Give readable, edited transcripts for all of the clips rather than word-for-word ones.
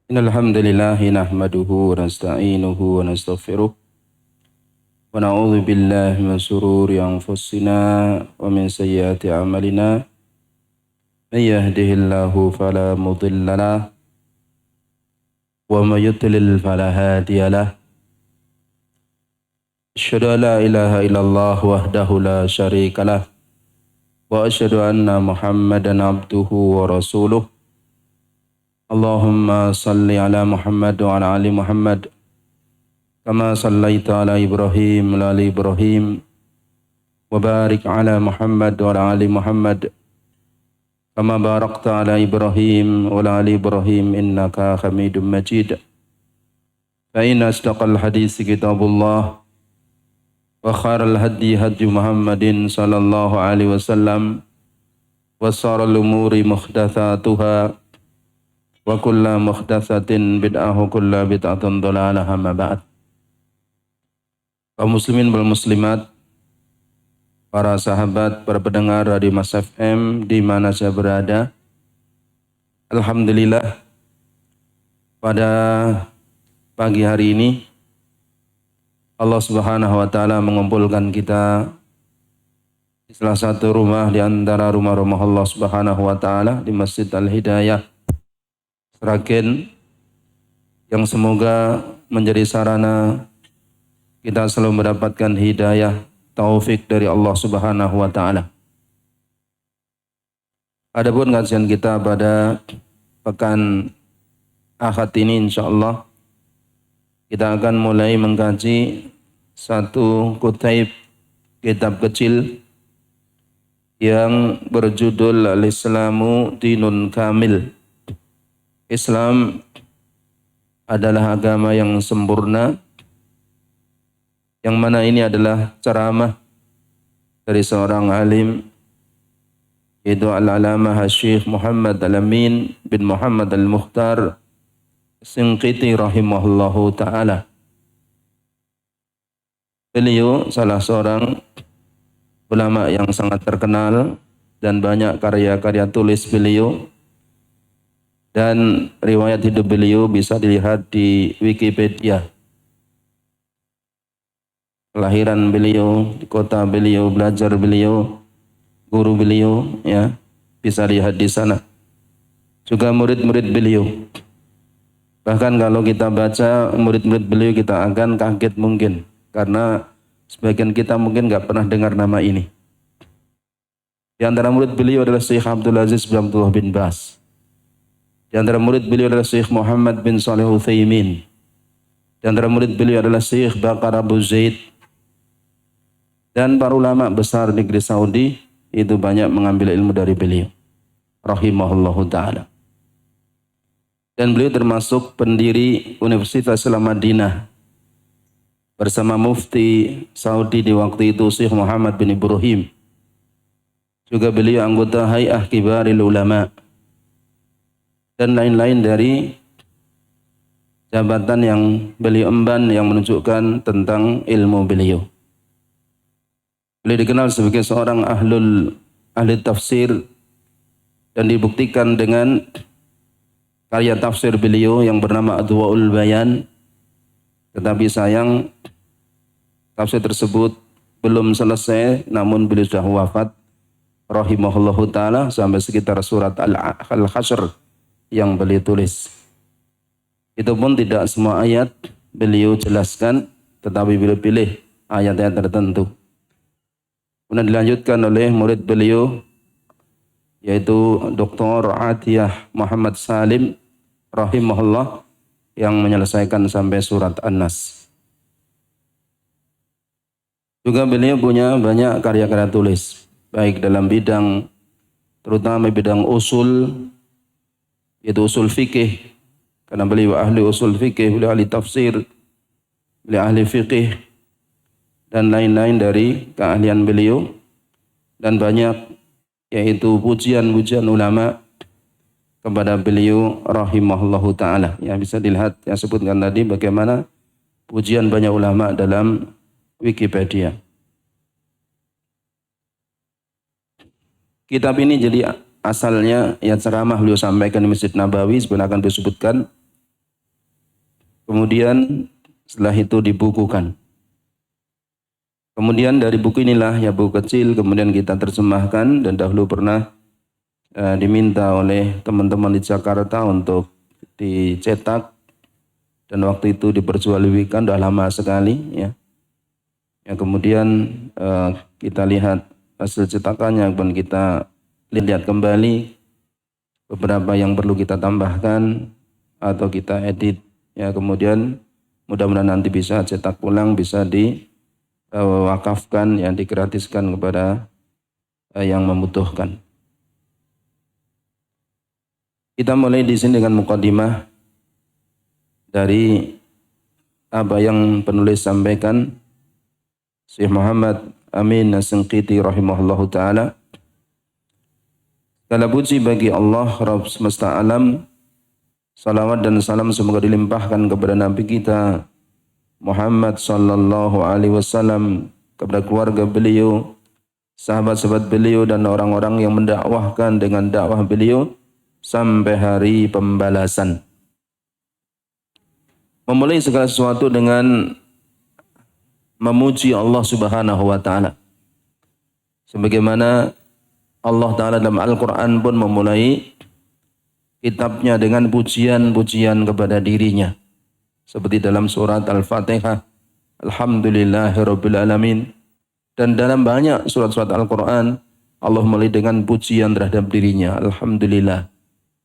Innal hamdalillah nahmaduhu wa nasta'inuhu wa nastaghfiruh wa na'udzu billahi min shururi anfusina wa min sayyiati a'malina. May yahdihillahu fala mudilla lahu wa may yudlil fala hadiya lahu. Asyhadu an la ilaha illallah wahdahu la syarika lahu wa asyhadu anna Muhammadan abduhu wa rasuluh. Allahumma salli ala Muhammad wa ala ali Muhammad kama sallaita ala Ibrahim wa ala ali Ibrahim wa barik ala Muhammad wa ala ali Muhammad kama barakta ala Ibrahim wa ala ali Ibrahim innaka Hamidum Majid. Fa inna asdaqal hadits kitabullah wa khairal hadi hadi Muhammadin sallallahu alaihi wasallam wa sharral umuri muhdatsatuha wa kullu muhdatsatin bid'ah wa kullu bid'atin dhalalah amma ba'd. Kaum muslimin wal muslimat, para sahabat, para pendengar Radio Mas FM di mana saya berada. Alhamdulillah pada pagi hari ini Allah Subhanahu wa taala mengumpulkan kita di salah satu rumah di antara rumah-rumah Allah Subhanahu wa taala di Masjid Al-Hidayah Sragen, yang semoga menjadi sarana kita selalu mendapatkan hidayah taufik dari Allah Subhanahu wa taala. Adapun kajian kita pada pekan Ahad ini insyaallah kita akan mulai mengkaji satu kutaib kitab kecil yang berjudul Al-Islamu Dinun Kamil. Islam adalah agama yang sempurna, yang mana ini adalah ceramah dari seorang alim, yaitu Al-Alamah Syekh Muhammad Al-Amin bin Muhammad Al-Mukhtar Shinqiti rahimahullahu ta'ala. Beliau salah seorang ulama yang sangat terkenal dan banyak karya-karya tulis beliau, dan riwayat hidup beliau bisa dilihat di Wikipedia. Kelahiran beliau, di kota beliau, belajar beliau, guru beliau, ya, bisa lihat di sana. Juga murid-murid beliau. Bahkan kalau kita baca murid-murid beliau kita akan kaget mungkin, karena sebagian kita mungkin nggak pernah dengar nama ini. Di antara murid beliau adalah Syekh Abdul Aziz bin Abdullah bin Bas. Di antara murid beliau adalah Syekh Muhammad bin Shalih Utsaimin. Di antara murid beliau adalah Syekh Bakar Abu Zaid. Dan para ulama besar negeri Saudi itu banyak mengambil ilmu dari beliau rahimahullahu ta'ala. Dan beliau termasuk pendiri Universitas Islam Madinah bersama mufti Saudi di waktu itu Syekh Muhammad bin Ibrahim. Juga beliau anggota Hay'ah Kibaril Ulama dan lain-lain dari jabatan yang beliau emban yang menunjukkan tentang ilmu beliau. Beliau dikenal sebagai seorang ahli tafsir dan dibuktikan dengan karya tafsir beliau yang bernama Adwaul Bayan. Tetapi sayang tafsir tersebut belum selesai, namun beliau sudah wafat rahimahullahu ta'ala sampai sekitar surat Al-Hasyr yang beliau tulis. Itu pun tidak semua ayat beliau jelaskan, tetapi beliau pilih ayat-ayat tertentu. Kemudian dilanjutkan oleh murid beliau yaitu Dr. Atiyah Muhammad Salim rahimahullah yang menyelesaikan sampai surat An-Nas. Juga beliau punya banyak karya-karya tulis, baik dalam bidang, terutama bidang usul, yaitu usul fikih, karena beliau ahli usul fikih, beliau ahli tafsir, beliau ahli fikih, dan lain-lain dari keahlian beliau, dan banyak yaitu pujian-pujian ulama kepada beliau rahimahullahu ta'ala. Ya, bisa dilihat yang sebutkan tadi bagaimana pujian banyak ulama dalam Wikipedia. Kitab ini jadi asalnya ya ceramah beliau sampaikan di Masjid Nabawi, sebenarnya akan disebutkan Kemudian setelah itu dibukukan. Kemudian dari buku inilah, ya buku kecil, kemudian kita terjemahkan, dan dahulu pernah diminta oleh teman-teman di Jakarta untuk dicetak, dan waktu itu diperjualbelikan, sudah lama sekali ya. Ya kemudian kita lihat hasil cetakannya, dan kita lihat kembali beberapa yang perlu kita tambahkan atau kita edit ya. Kemudian mudah-mudahan nanti bisa cetak ulang, bisa diwakafkan, yang digratiskan kepada yang membutuhkan. Kita mulai di sini dengan mukadimah dari apa yang penulis sampaikan, Syekh Muhammad Amin As-Shinqiti rahimahullahu ta'ala. Segala puji bagi Allah Rabb semesta alam. Salawat dan salam semoga dilimpahkan kepada Nabi kita Muhammad sallallahu alaihi wasallam, kepada keluarga beliau, sahabat-sahabat beliau, dan orang-orang yang mendakwahkan dengan dakwah beliau sampai hari pembalasan. Memulai segala sesuatu dengan memuji Allah Subhanahu wa taala. Sebagaimana Allah taala dalam Al-Qur'an pun memulai kitabnya dengan pujian-pujian kepada dirinya. Seperti dalam surat Al-Fatihah, Alhamdulillahirabbil alamin. Dan dalam banyak surat-surat Al-Qur'an, Allah mulai dengan pujian terhadap dirinya. Alhamdulillah.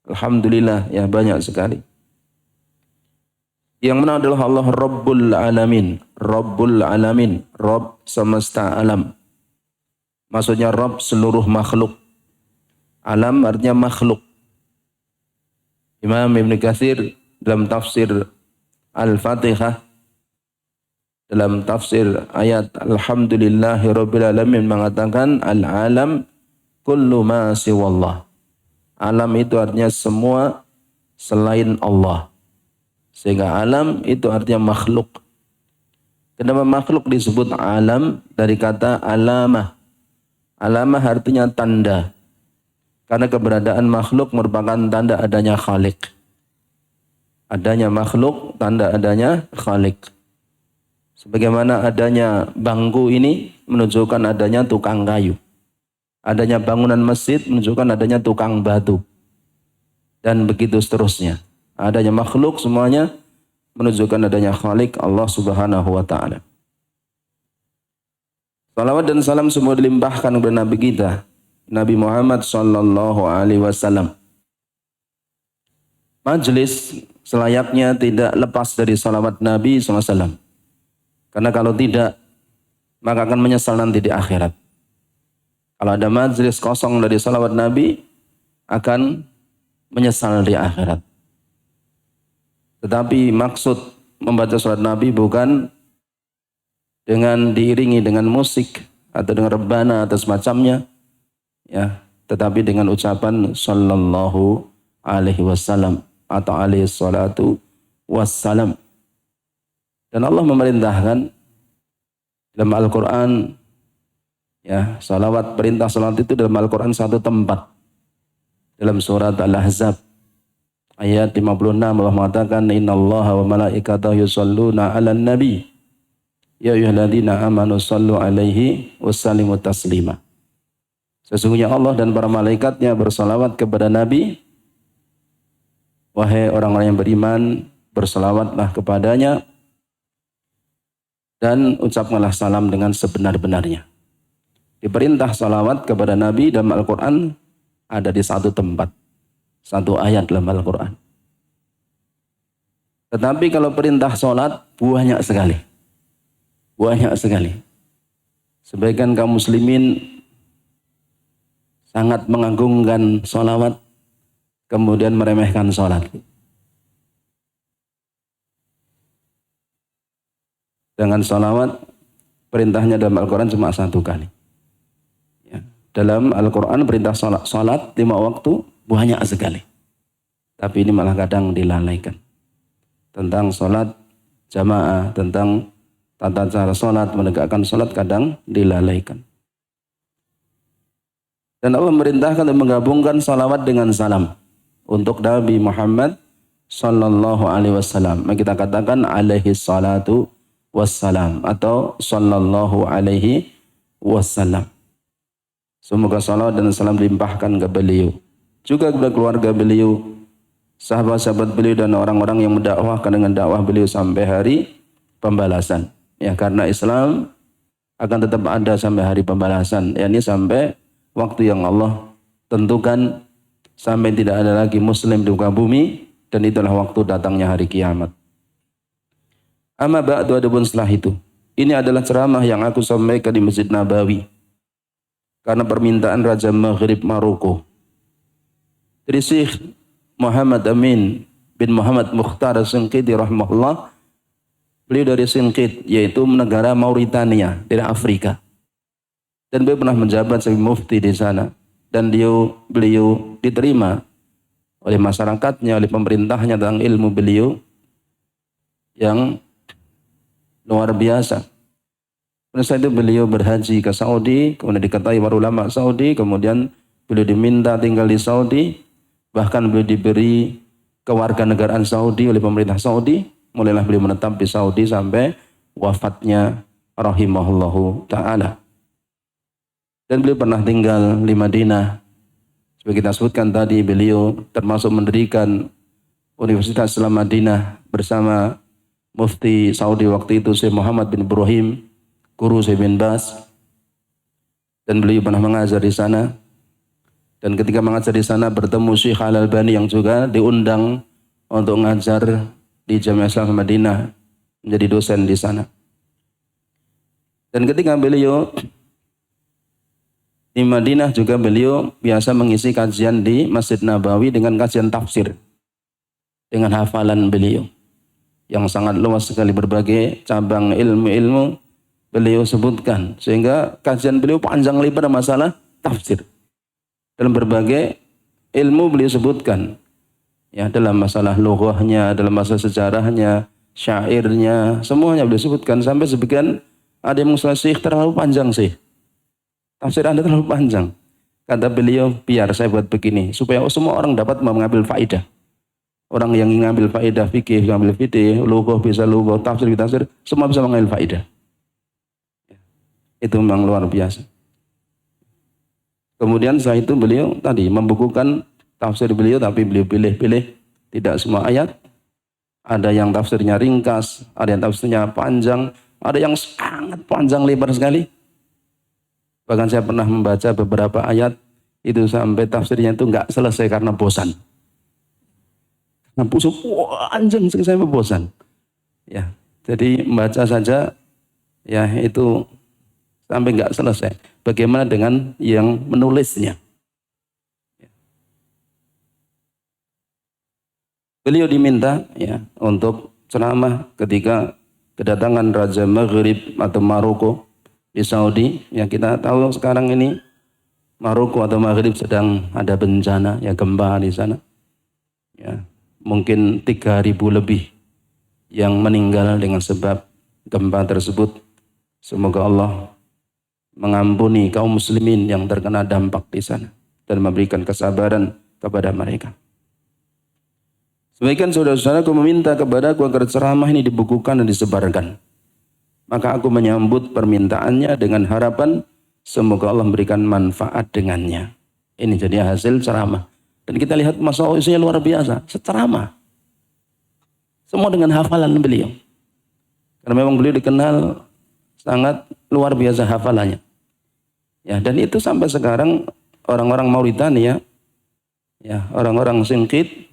Alhamdulillah, ya banyak sekali. Yang mana adalah Allah Rabbul Alamin. Rabbul Alamin, Rabb semesta alam. Maksudnya Rabb seluruh makhluk. Alam artinya makhluk. Imam Ibn Katsir dalam tafsir Al-Fatihah, dalam tafsir ayat Alhamdulillahirabbil alamin mengatakan al-alam kullu ma siwallah. Alam itu artinya semua selain Allah. Sehingga alam itu artinya makhluk. Kenapa makhluk disebut alam? Dari kata alamah. Alamah artinya tanda. Karena keberadaan makhluk merupakan tanda adanya Khalik. Adanya makhluk, tanda adanya Khalik. Sebagaimana adanya bangku ini menunjukkan adanya tukang kayu. Adanya bangunan masjid menunjukkan adanya tukang batu. Dan begitu seterusnya. Adanya makhluk semuanya menunjukkan adanya Khalik, Allah Subhanahu wa ta'ala. Salawat dan salam semua dilimpahkan kepada Nabi kita, Nabi Muhammad sallallahu alaihi wasallam. Majelis selayaknya tidak lepas dari salawat Nabi SAW. Karena kalau tidak, maka akan menyesal nanti di akhirat. Kalau ada majelis kosong dari salawat Nabi, akan menyesal di akhirat. Tetapi maksud membaca salat Nabi bukan dengan diiringi dengan musik atau dengan rebana atau semacamnya, ya, tetapi dengan ucapan sallallahu alaihi wasallam atau alaihi salatu wassalam. Dan Allah memerintahkan dalam Al-Quran, ya, salawat, perintah salat itu dalam Al-Quran satu tempat. Dalam surat Al-Ahzab ayat 56 Allah mengatakan innallaha wa malaikatahu yusholluna 'alan nabi ya ayyuhalladzina amanu shallu 'alaihi wasallimu taslima. Sesungguhnya Allah dan para malaikatnya bersalawat kepada Nabi. Wahai orang-orang yang beriman, bersalawatlah kepadanya dan ucapkanlah salam dengan sebenar-benarnya. Diperintah salawat kepada Nabi dalam Al-Quran ada di satu tempat. Satu ayat dalam Al-Quran. Tetapi kalau perintah sholat banyak sekali. Banyak sekali. Sebagian kaum muslimin sangat mengagungkan sholawat, kemudian meremehkan sholat. Dengan sholawat, perintahnya dalam Al-Quran cuma satu kali. Ya. Dalam Al-Quran perintah sholat 5 waktu banyak sekali. Tapi ini malah kadang dilalaikan. Tentang sholat jamaah, tentang tata cara sholat, menegakkan sholat kadang dilalaikan. Dan Allah memerintahkan untuk menggabungkan salawat dengan salam untuk Nabi Muhammad sallallahu alaihi wasallam. Maka kita katakan alaihi salatu wassalam atau sallallahu alaihi wasallam. Semoga salat dan salam dilimpahkan ke beliau. Juga kepada keluarga beliau, sahabat-sahabat beliau dan orang-orang yang mendakwahkan dengan dakwah beliau sampai hari pembalasan. Ya, karena Islam akan tetap ada sampai hari pembalasan. Yakni sampai waktu yang Allah tentukan, sampai tidak ada lagi muslim di muka bumi, dan itulah waktu datangnya hari kiamat. Amma ba'du, adapun setelah itu, ini adalah ceramah yang aku sampaikan di Masjid Nabawi karena permintaan Raja Maghrib Maroko. Dari Syekh Muhammad Amin bin Muhammad Mukhtar As-Sinqiti rahimahullah. Beliau dari Sinqit, yaitu negara Mauritania dari Afrika. Dan beliau pernah menjabat sebagai mufti di sana. Dan beliau diterima oleh masyarakatnya, oleh pemerintahnya tentang ilmu beliau yang luar biasa. Pada saat itu beliau berhaji ke Saudi, kemudian diketahui para ulama Saudi, kemudian beliau diminta tinggal di Saudi, bahkan beliau diberi kewarganegaraan Saudi oleh pemerintah Saudi. Mulailah beliau menetap di Saudi sampai wafatnya rahimahullahu ta'ala. Dan beliau pernah tinggal di Madinah. Seperti kita sebutkan tadi, beliau termasuk mendirikan Universitas Islam Madinah bersama Mufti Saudi waktu itu Syekh Muhammad bin Ibrahim, guru Syekh bin Bas. Dan beliau pernah mengajar di sana. Dan ketika mengajar di sana bertemu Syekh Al-Albani yang juga diundang untuk mengajar di Jamiah Islam Madinah, menjadi dosen di sana. Dan ketika beliau di Madinah juga beliau biasa mengisi kajian di Masjid Nabawi dengan kajian tafsir, dengan hafalan beliau yang sangat luas sekali, berbagai cabang ilmu-ilmu beliau sebutkan, sehingga kajian beliau panjang lebar masalah tafsir. Dalam berbagai ilmu beliau sebutkan, ya, dalam masalah lughahnya, dalam masalah sejarahnya, syairnya, semuanya beliau sebutkan. Sampai sebagian ada yang mengusul, Syekh terlalu panjang sih, tafsir Anda terlalu panjang. Kata beliau, biar saya buat begini, supaya semua orang dapat mengambil faedah. Orang yang ingin mengambil faedah fikih, mengambil fikih, lughah bisa lughah, tafsir bisa tafsir, semua bisa mengambil faedah. Itu memang luar biasa. Kemudian setelah itu beliau tadi membukukan tafsir beliau, tapi beliau pilih-pilih, tidak semua ayat. Ada yang tafsirnya ringkas, ada yang tafsirnya panjang, ada yang sangat panjang lebar sekali. Bahkan saya pernah membaca beberapa ayat itu sampai tafsirnya itu nggak selesai karena bosan. Karena panjang sekali, saya bosan. Ya, jadi membaca saja, ya itu sampai nggak selesai. Bagaimana dengan yang menulisnya? Beliau diminta, ya, untuk ceramah ketika kedatangan Raja Maghrib atau Maroko di Saudi. Ya, kita tahu sekarang ini Maroko atau Maghrib sedang ada bencana, ya, gempa di sana. Ya, mungkin 3.000 lebih yang meninggal dengan sebab gempa tersebut. Semoga Allah mengampuni kaum muslimin yang terkena dampak di sana dan memberikan kesabaran kepada mereka. Sebagian saudara-saudaraku meminta kepadaku agar ceramah ini dibukukan dan disebarkan. Maka aku menyambut permintaannya dengan harapan semoga Allah memberikan manfaat dengannya. Ini jadi hasil ceramah. Dan kita lihat masalah isinya luar biasa. Seceramah. Semua dengan hafalan beliau. Karena memang beliau dikenal sangat luar biasa hafalannya. Ya, dan itu sampai sekarang orang-orang Mauritania, ya, orang-orang Sinqit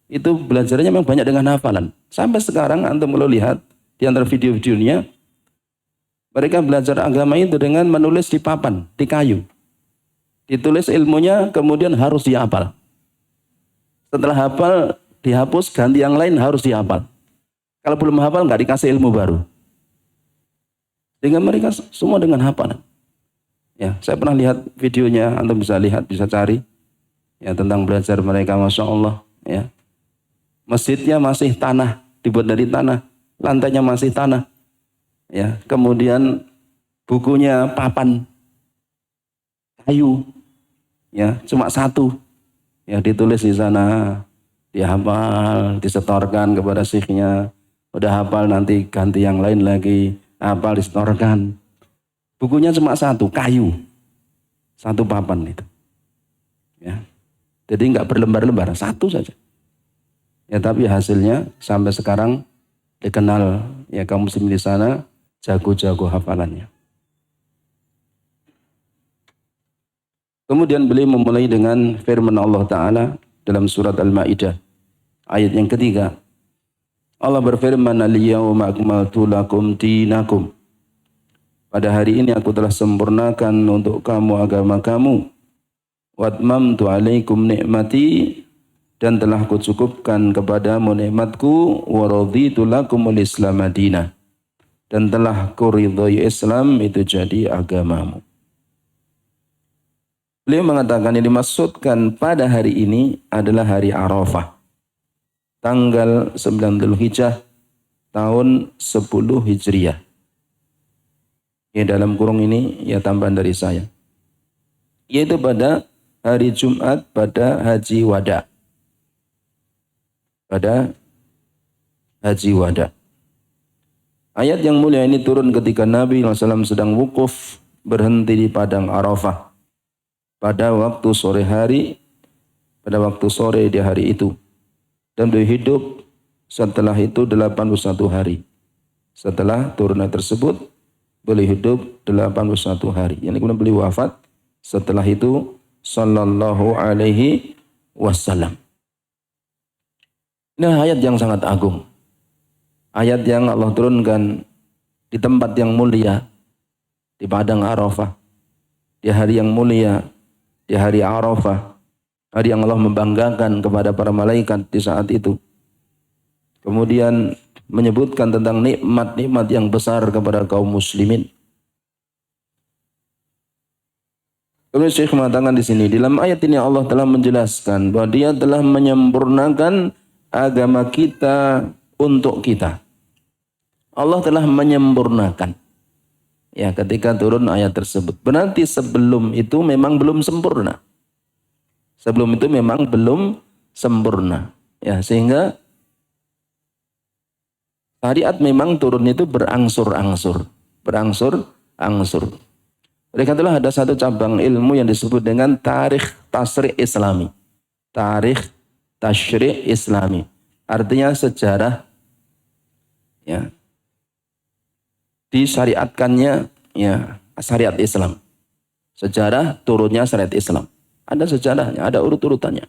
itu belajarnya memang banyak dengan hafalan. Sampai sekarang antum kalau lihat di antara video-videonya, mereka belajar agama itu dengan menulis di papan, di kayu. Ditulis ilmunya, kemudian harus dihafal. Setelah hafal, dihapus, ganti yang lain harus dihafal. Kalau belum hafal, nggak dikasih ilmu baru. Sehingga mereka semua dengan hafalan. Ya, saya pernah lihat videonya, antum bisa lihat, bisa cari. Ya, tentang belajar mereka, Masya Allah. Ya. Masjidnya masih tanah, dibuat dari tanah. Lantainya masih tanah. Ya, kemudian bukunya papan kayu. Ya, cuma satu. Ya, ditulis di sana Dia hafal, disetorkan kepada syekhnya. Udah hafal nanti ganti yang lain lagi. Hafal, disetorkan. Bukunya cuma satu, kayu. Satu papan itu. Ya. Jadi nggak berlembar-lembar, satu saja. Ya tapi hasilnya sampai sekarang dikenal ya kaum muslim di sana jago-jago hafalannya. Kemudian beliau memulai dengan firman Allah Ta'ala dalam surat Al-Ma'idah. Ayat yang ketiga. Allah berfirman, Al-yawma akmaltu lakum dinakum. Pada hari ini aku telah sempurnakan untuk kamu agama kamu. Watmamtu alaikum ni'mati. Dan telah kucukupkan kepadamu nikmatku. Waraditu lakumul Islam madinah. Dan telah kuridhai Islam itu jadi agamamu. Beliau mengatakan yang dimaksudkan pada hari ini adalah hari Arafah. Tanggal 9 Dzulhijjah tahun 10 Hijriah. Ya dalam kurung ini ya tambahan dari saya. Yaitu pada hari Jumat pada Haji Wada. Pada Haji Wada. Ayat yang mulia ini turun ketika Nabi SAW sedang wukuf berhenti di padang Arafah. Pada waktu sore hari, pada waktu sore di hari itu. Dan beliau hidup setelah itu 81 hari. Setelah turun ayat tersebut, beliau hidup 81 hari. Yang kemudian beliau wafat setelah itu sallallahu alaihi wasallam. Ini ayat yang sangat agung. Ayat yang Allah turunkan di tempat yang mulia, di padang Arafah, di hari yang mulia, di hari Arafah, hari yang Allah membanggakan kepada para malaikat di saat itu. Kemudian menyebutkan tentang nikmat-nikmat yang besar kepada kaum muslimin. Kemudian Syekh mengatakan di sini, dalam ayat ini Allah telah menjelaskan bahwa Dia telah menyempurnakan agama kita untuk kita. Allah telah menyempurnakan. Ya, ketika turun ayat tersebut. Berarti sebelum itu memang belum sempurna. Sebelum itu memang belum sempurna. Ya, sehingga syariat memang turun itu berangsur-angsur. Berangsur-angsur. Oleh karena itulah ada satu cabang ilmu yang disebut dengan tarikh tasyri' Islami. Tarikh tasyri' Islami. Artinya sejarah ya disyariatkannya ya syariat Islam. Sejarah turunnya syariat Islam. Ada sejarahnya, ada urut-urutannya.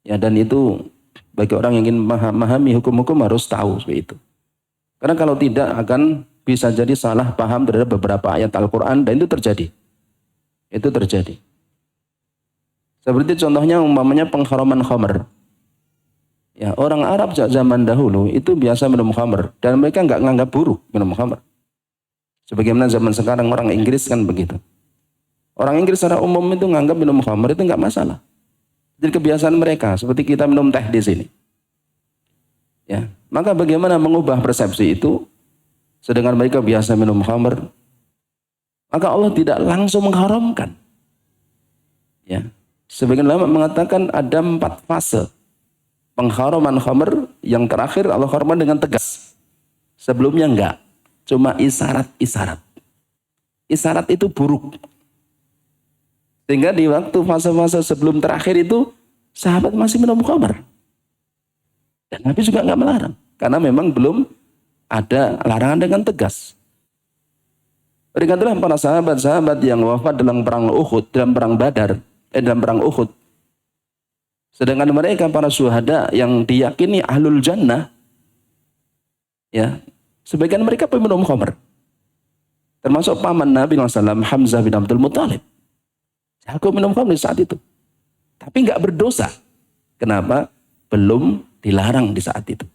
Ya dan itu bagi orang yang ingin memahami hukum-hukum harus tahu seperti itu. Karena kalau tidak akan bisa jadi salah paham terhadap beberapa ayat Al-Quran dan itu terjadi. Itu terjadi. Seperti contohnya umpamanya pengharaman khamr. Ya, orang Arab zaman dahulu itu biasa minum khamr dan mereka nggak nganggap buruk minum khamr. Sebagaimana zaman sekarang orang Inggris kan begitu. Orang Inggris secara umum itu nganggap minum khamr itu nggak masalah. Jadi kebiasaan mereka seperti kita minum teh di sini. Ya, maka bagaimana mengubah persepsi itu? Sedangkan mereka biasa minum khamr, maka Allah tidak langsung mengharamkan. Ya, sebagian ulama mengatakan ada 4 fase pengharaman khamr. Yang terakhir Allah haramkan dengan tegas. Sebelumnya enggak. Cuma isyarat-isyarat. Isyarat itu buruk. Sehingga di waktu fase-fase sebelum terakhir itu sahabat masih minum khamr. Dan Nabi juga enggak melarang. Karena memang belum ada larangan dengan tegas. Oleh karena itulah para sahabat-sahabat yang wafat dalam perang Uhud, dalam perang Badar, dalam perang Uhud. Sedangkan mereka para syuhada yang diyakini ahlul jannah, ya, sebagian mereka peminum khamr. Termasuk paman Nabi SAW, Hamzah bin Abdul Muttalib. Aku minum khamr di saat itu. Tapi nggak berdosa. Kenapa? Belum dilarang di saat itu.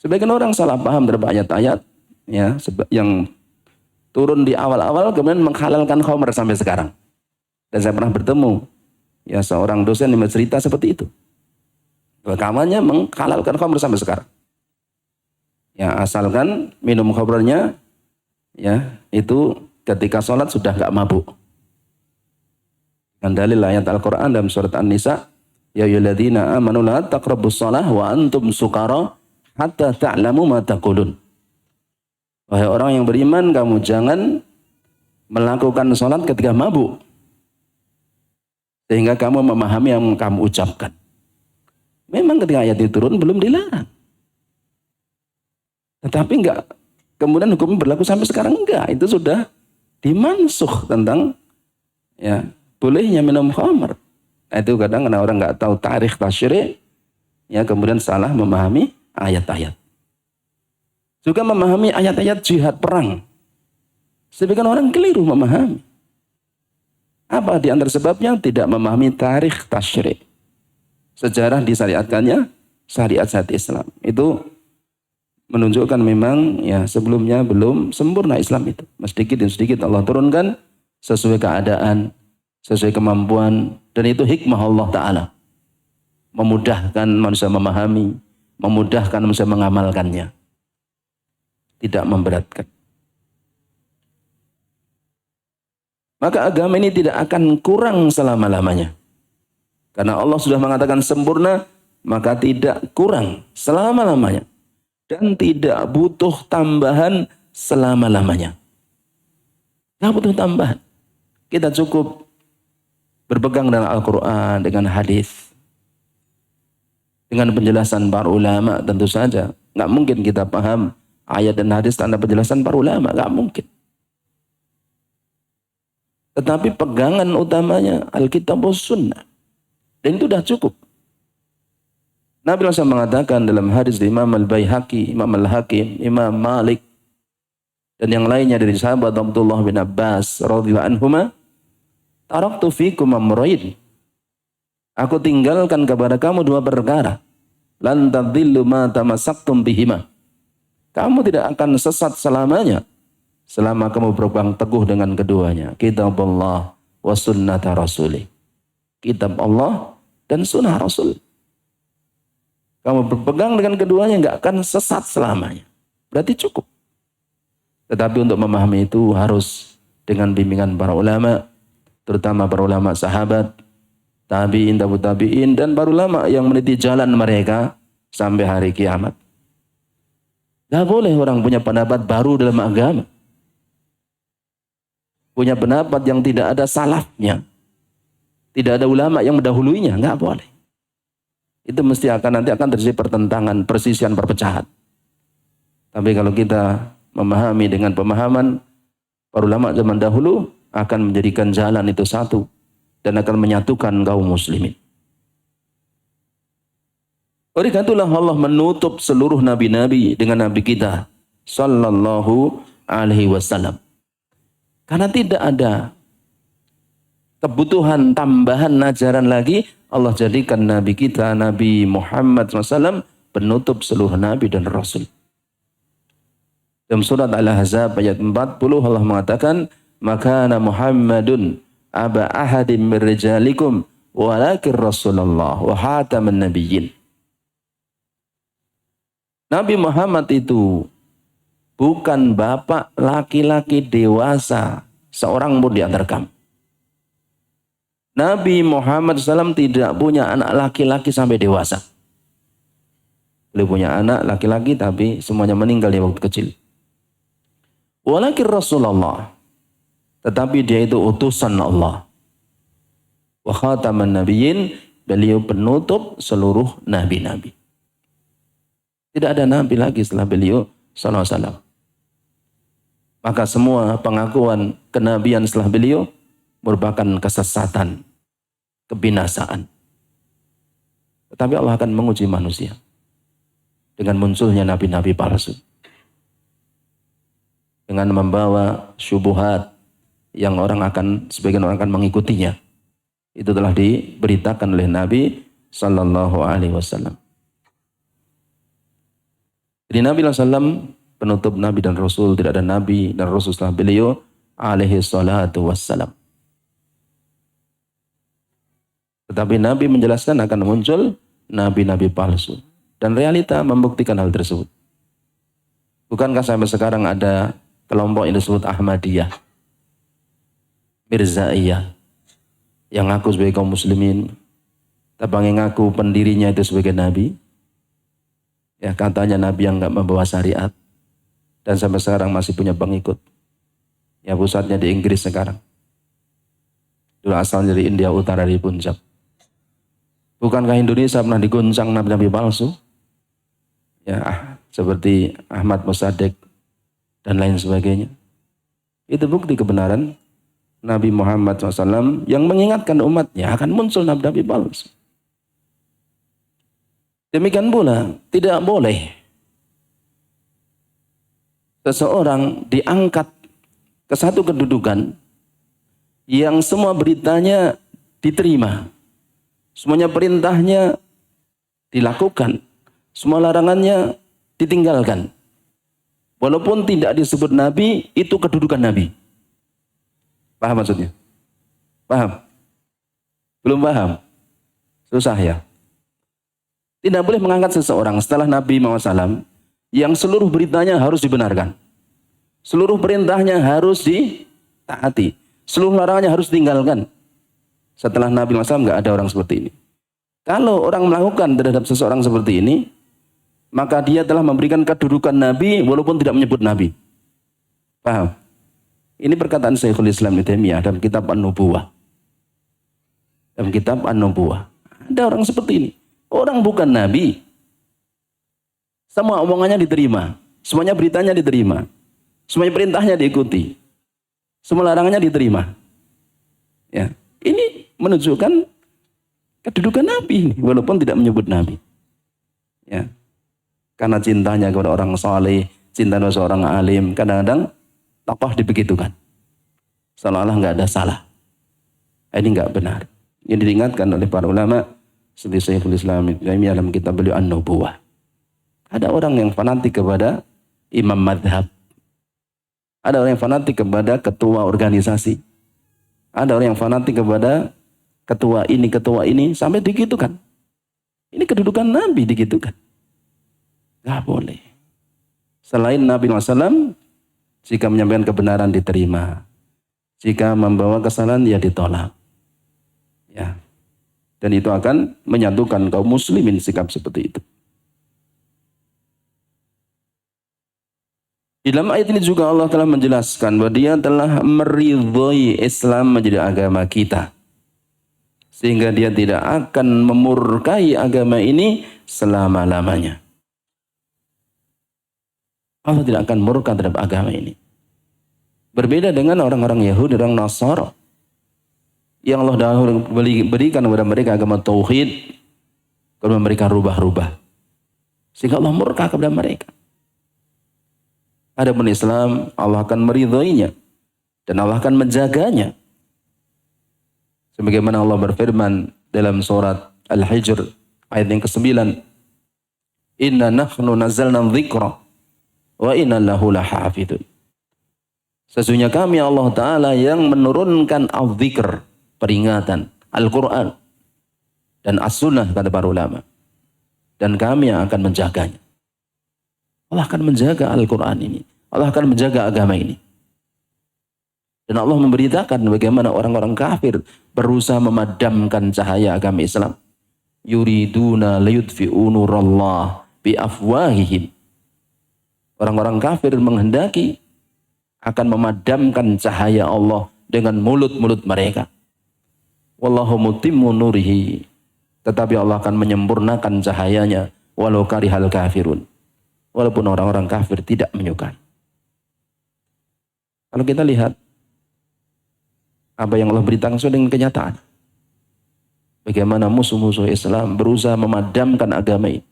Sebagian orang salah paham terhadap ayat-ayat ya, yang turun di awal-awal kemudian menghalalkan khamr sampai sekarang. Dan saya pernah bertemu ya seorang dosen yang bercerita seperti itu. Rekamannya menghalalkan khamr sampai sekarang. Ya asalkan minum khamrnya ya itu ketika sholat sudah nggak mabuk. Dengan dalil ayat Al-Quran dalam surat An-Nisa, Ya ayyuhalladzina amanu la taqrabus shalah wa antum sukara hatta ta'lamu ma taqulun. Wahai orang yang beriman, kamu jangan melakukan salat ketika mabuk, sehingga kamu memahami yang kamu ucapkan. Memang ketika ayat itu turun belum dilarang. Tetapi enggak, kemudian hukum berlaku sampai sekarang enggak. Itu sudah dimansuh tentang ya bolehnya minum khamr. Nah, itu kadang karena orang enggak tahu tarikh tasyri', ya kemudian salah memahami ayat-ayat. Juga memahami ayat-ayat jihad perang. Sebagian orang keliru memahami. Apa di antara sebabnya? Tidak memahami tarikh tasyri'. Sejarah disyariatkannya syariat Islam. Itu menunjukkan memang ya sebelumnya belum sempurna Islam itu. Sedikit demi sedikit Allah turunkan sesuai keadaan, sesuai kemampuan, dan itu hikmah Allah Ta'ala. Memudahkan manusia memahami, memudahkan manusia mengamalkannya. Tidak memberatkan. Maka agama ini tidak akan kurang selama-lamanya. Karena Allah sudah mengatakan sempurna, maka tidak kurang selama-lamanya. Dan tidak butuh tambahan selama-lamanya. Tidak butuh tambahan. Kita cukup berpegang dengan Al-Quran, dengan hadis, dengan penjelasan para ulama tentu saja. Nggak mungkin kita paham ayat dan hadis tanpa penjelasan para ulama. Nggak mungkin. Tetapi pegangan utamanya Alkitab was Sunnah. Dan itu sudah cukup. Nabi SAW mengatakan dalam hadis Imam Al-Baihaqi, Imam Al-Hakim, Imam Malik, dan yang lainnya dari sahabat Abdullah bin Abbas radhiyallahu anhuma, taraktu fikum amrayn. Aku tinggalkan kepada kamu dua perkara. Lan tadhillu ma tamassaktum bihima. Kamu tidak akan sesat selamanya selama kamu berpegang teguh dengan keduanya. Kitab Allah wa sunnata rasulih. Kitab Allah dan sunnah Rasul. Kamu berpegang dengan keduanya nggak akan sesat selamanya. Berarti cukup. Tetapi untuk memahami itu harus dengan bimbingan para ulama, terutama para ulama sahabat, tabi'in, tabi'ut tabi'in, dan para ulama yang meniti jalan mereka sampai hari kiamat. Gak boleh orang punya pendapat baru dalam agama. Punya pendapat yang tidak ada salafnya. Tidak ada ulama yang mendahuluinya, nggak boleh. Itu mesti nanti akan terjadi pertentangan, persisian, perpecahan. Tapi kalau kita memahami dengan pemahaman para ulama zaman dahulu, akan menjadikan jalan itu satu dan akan menyatukan kaum muslimin. Oleh karena itulah Allah menutup seluruh nabi-nabi dengan nabi kita sallallahu alaihi wasallam. Karena tidak ada kebutuhan tambahan ajaran lagi, Allah jadikan Nabi kita, Nabi Muhammad SAW, penutup seluruh Nabi dan Rasul. Dalam surat Al-Ahzab ayat 40 Allah mengatakan, Makana Muhammadun aba ahadim min rijalikum walakin Rasulullah wa hataman nabiyyin. Nabi Muhammad itu bukan bapak laki-laki dewasa seorang pun di antara kamu. Nabi Muhammad SAW tidak punya anak laki-laki sampai dewasa. Beliau punya anak laki-laki tapi semuanya meninggal di waktu kecil. Walakin Rasulullah. Tetapi dia itu utusan Allah. Wa khataman nabiyyin. Beliau penutup seluruh nabi-nabi. Tidak ada nabi lagi setelah beliau sallallahu alaihi wasallam. Maka semua pengakuan kenabian setelah beliau merupakan kesesatan, kebinasaan. Tetapi Allah akan menguji manusia dengan munculnya nabi-nabi palsu. Dengan membawa syubhat yang sebagian orang akan mengikutinya. Itu telah diberitakan oleh Nabi sallallahu alaihi wasallam. Jadi Nabi SAW penutup Nabi dan Rasul, tidak ada Nabi dan Rasul setelah beliau alaihi salatu wassalam. Tetapi Nabi menjelaskan akan muncul nabi-nabi palsu. Dan realita membuktikan hal tersebut. Bukankah sampai sekarang ada kelompok yang disebut Ahmadiyah, Mirzaiyah, yang ngaku sebagai kaum muslimin, Tapi ngaku pendirinya itu sebagai nabi. Ya, katanya nabi yang nggak membawa syariat. Dan sampai sekarang masih punya pengikut. Ya, pusatnya di Inggris sekarang. Dulu asalnya dari India Utara, di Punjab. Bukankah Indonesia pernah diguncang nabi-nabi palsu? Ya, seperti Ahmad Mossadegh dan lain sebagainya. Itu bukti kebenaran Nabi Muhammad SAW yang mengingatkan umatnya akan muncul nabi-nabi palsu. Demikian pula tidak boleh seseorang diangkat ke satu kedudukan yang semua beritanya diterima, semuanya perintahnya dilakukan, semua larangannya ditinggalkan. Walaupun tidak disebut nabi, itu kedudukan nabi. Paham maksudnya? Paham? Belum paham? Susah ya? Tidak boleh mengangkat seseorang setelah Nabi Muhammad SAW yang seluruh beritanya harus dibenarkan. Seluruh perintahnya harus ditaati. Seluruh larangannya harus ditinggalkan. Setelah Nabi Muhammad SAW nggak ada orang seperti ini. Kalau orang melakukan terhadap seseorang seperti ini, maka dia telah memberikan kedudukan Nabi walaupun tidak menyebut Nabi. Paham? Ini perkataan Syekhul Islam Ibnu Taimiyah dalam kitab An-Nubuwah. Dalam kitab An-Nubuwah. Ada orang seperti ini. Orang bukan Nabi. Semua omongannya diterima. Semuanya beritanya diterima. Semuanya perintahnya diikuti. Semua larangannya diterima. Ya, ini menunjukkan kedudukan Nabi ini, walaupun tidak menyebut Nabi. Ya. Karena cintanya kepada orang saleh, cinta kepada seorang alim, kadang-kadang tokoh dibegitukan. Seolah-olah nggak ada salah. Ini nggak benar. Ini diingatkan oleh para ulama seperti Syekhul Islam Ibnu Taimiyah dalam kitab beliau An-Nubuwah. Ada orang yang fanatik kepada imam madhab. Ada orang yang fanatik kepada ketua organisasi. Ada orang yang fanatik kepada ketua ini, sampai digitukan. Ini kedudukan Nabi digitukan. Nggak boleh. Selain Nabi SAW, jika menyampaikan kebenaran diterima. Jika membawa kesalahan, ya ditolak. Ya. Dan itu akan menyatukan kaum muslimin sikap seperti itu. Di dalam ayat ini juga Allah telah menjelaskan bahwa dia telah meridhoi Islam menjadi agama kita. Sehingga dia tidak akan memurkai agama ini selama-lamanya. Allah tidak akan murka terhadap agama ini. Berbeda dengan orang-orang Yahudi, orang Nasara. Yang Allah dahulu berikan kepada mereka agama tauhid. Kemudian mereka rubah-rubah. Sehingga Allah murka kepada mereka. Adapun Islam, Allah akan meridhoinya. Dan Allah akan menjaganya. Sebagaimana Allah berfirman dalam surat Al-Hijr ayat yang ke-9. Inna nahnu nazzalna dzikra wa inna lahu lahafidun. Sesungguhnya kami Allah Ta'ala yang menurunkan al-dzikr, peringatan, Al-Quran, dan as-sunnah kata para ulama. Dan kami yang akan menjaganya. Allah akan menjaga Al-Quran ini. Allah akan menjaga agama ini. Dan Allah memberitakan bagaimana orang-orang kafir berusaha memadamkan cahaya agama Islam. Yuriduna liyudfi'u nurallah biafwahihim. Orang-orang kafir menghendaki akan memadamkan cahaya Allah dengan mulut-mulut mereka. Wallahu mutimmu nurihi. Tetapi Allah akan menyempurnakan cahayanya walau karihal kafirun. Walaupun orang-orang kafir tidak menyukai. Kalau kita lihat apa yang Allah beritakan sesuai dengan kenyataan. Bagaimana musuh-musuh Islam berusaha memadamkan agama ini.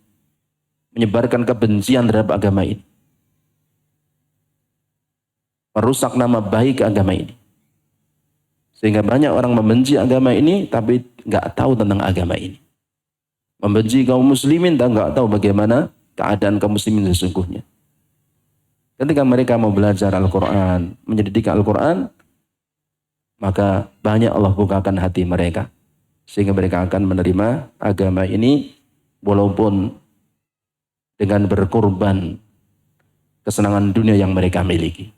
Menyebarkan kebencian terhadap agama ini. Merusak nama baik agama ini. Sehingga banyak orang membenci agama ini tapi nggak tahu tentang agama ini. Membenci kaum muslimin dan nggak tahu bagaimana keadaan kaum muslimin sesungguhnya. Ketika mereka mau belajar Al-Quran, menyelidiki Al-Quran, maka banyak Allah bukakan hati mereka. Sehingga mereka akan menerima agama ini walaupun dengan berkorban kesenangan dunia yang mereka miliki.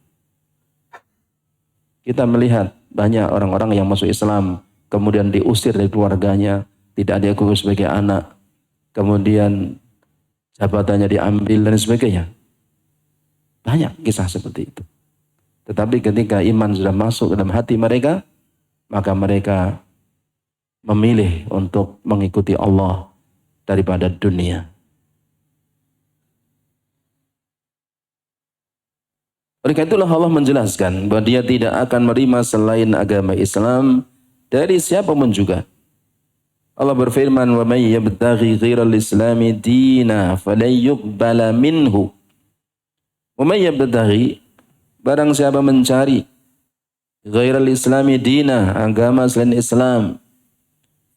Kita melihat banyak orang-orang yang masuk Islam, kemudian diusir dari keluarganya, tidak diakui sebagai anak, kemudian jabatannya diambil dan sebagainya. Banyak kisah seperti itu. Tetapi ketika iman sudah masuk ke dalam hati mereka, maka mereka memilih untuk mengikuti Allah daripada dunia. Oleh karena itulah Allah menjelaskan bahwa dia tidak akan menerima selain agama Islam dari siapapun juga. Allah berfirman, "Wa may yabtaghi ghairal islami dina falan yuqbala minhu." Wa may yabtaghi, barang siapa mencari ghairal islami dina, agama selain Islam,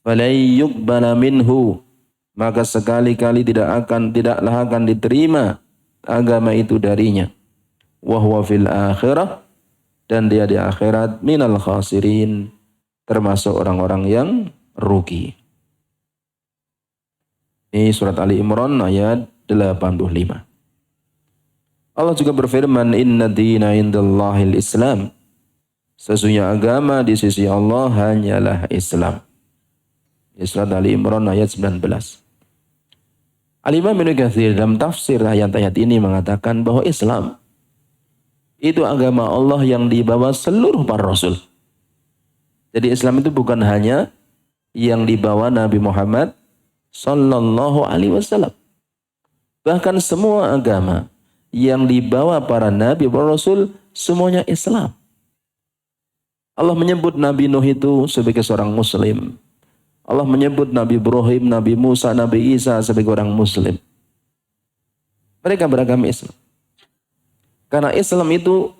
falan yuqbala minhu, maka sekali-kali tidaklah akan diterima agama itu darinya. Wa huwa fil akhirah, dan dia di akhirat minal khasirin, termasuk orang-orang yang rugi. Ini surat Ali Imran ayat 85. Allah juga berfirman, "Inna dina indallahil Islam." Sesungguhnya agama di sisi Allah hanyalah Islam. Ini surat Ali Imran ayat 19. Al-Imam Ibnu Katsir dalam tafsir ayat-ayat ini mengatakan bahwa Islam itu agama Allah yang dibawa seluruh para rasul. Jadi Islam itu bukan hanya yang dibawa Nabi Muhammad sallallahu alaihi wasallam. Bahkan semua agama yang dibawa para nabi, para rasul, semuanya Islam. Allah menyebut Nabi Nuh itu sebagai seorang muslim. Allah menyebut Nabi Ibrahim, Nabi Musa, Nabi Isa sebagai orang muslim. Mereka beragama Islam. Karena Islam itu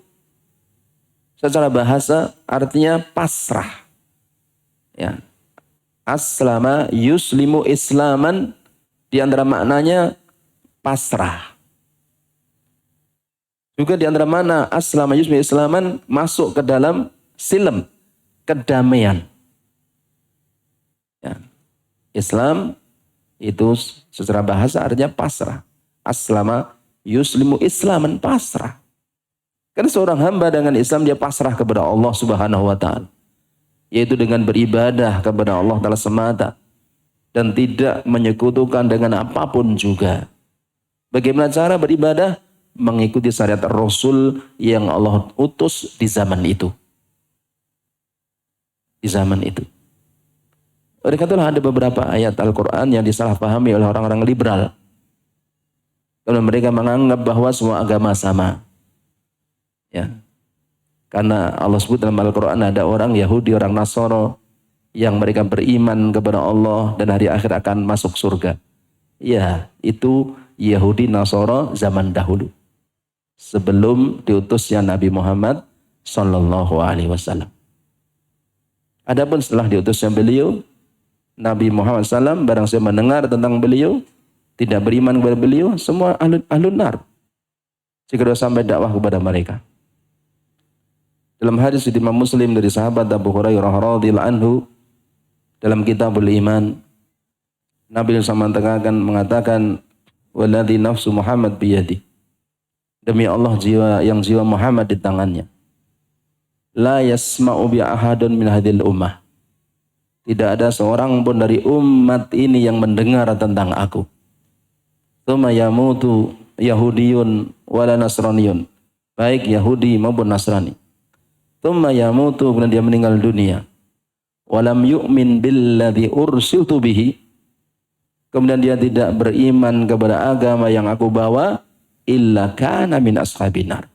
secara bahasa artinya pasrah. Ya. Aslama yuslimu islaman, di antara maknanya pasrah. Juga di antara makna aslama yuslimu islaman masuk ke dalam silm, kedamaian. Ya. Islam itu secara bahasa artinya pasrah. Aslama yuslimu islaman, pasrah. Karena seorang hamba dengan Islam dia pasrah kepada Allah Subhanahu wa taala. Yaitu dengan beribadah kepada Allah Ta'ala semata dan tidak menyekutukan dengan apapun juga. Bagaimana cara beribadah? Mengikuti syariat Rasul yang Allah utus di zaman itu. Di zaman itu. Oleh karena itulah ada beberapa ayat Al-Quran yang disalahpahami oleh orang-orang liberal. Kalau mereka menganggap bahwa semua agama sama. Ya. Karena Allah sebut dalam Al-Quran ada orang Yahudi, orang Nasoro yang mereka beriman kepada Allah dan hari akhir akan masuk surga. Ya, itu Yahudi Nasoro zaman dahulu. Sebelum diutusnya Nabi Muhammad sallallahu alaihi wasallam. Adapun setelah diutusnya beliau, Nabi Muhammad SAW, barang siapa mendengar tentang beliau, tidak beriman kepada beliau, semua ahlun nar. Jika sudah sampai dakwah kepada mereka. Dalam hadis di Imam Muslim dari sahabat Abu Hurairah radhiyallahu anhu dalam Kitabul Iman, Nabi SAW mengatakan, "Walladzi nafsu Muhammad biyadi." Demi Allah jiwa Muhammad di tangannya. La yasma'u bi ahadun min hadhil ummah. Tidak ada seorang pun dari umat ini yang mendengar tentang aku. Tsumma yamutu Yahudiyun wala Nasraniyun. Baik Yahudi maupun Nasrani. Tsumma yamutu, kemudian dia meninggal dunia. Walam yu'min billadzi ursiltu bihi. Kemudian dia tidak beriman kepada agama yang aku bawa. Illa kana min ashabinar.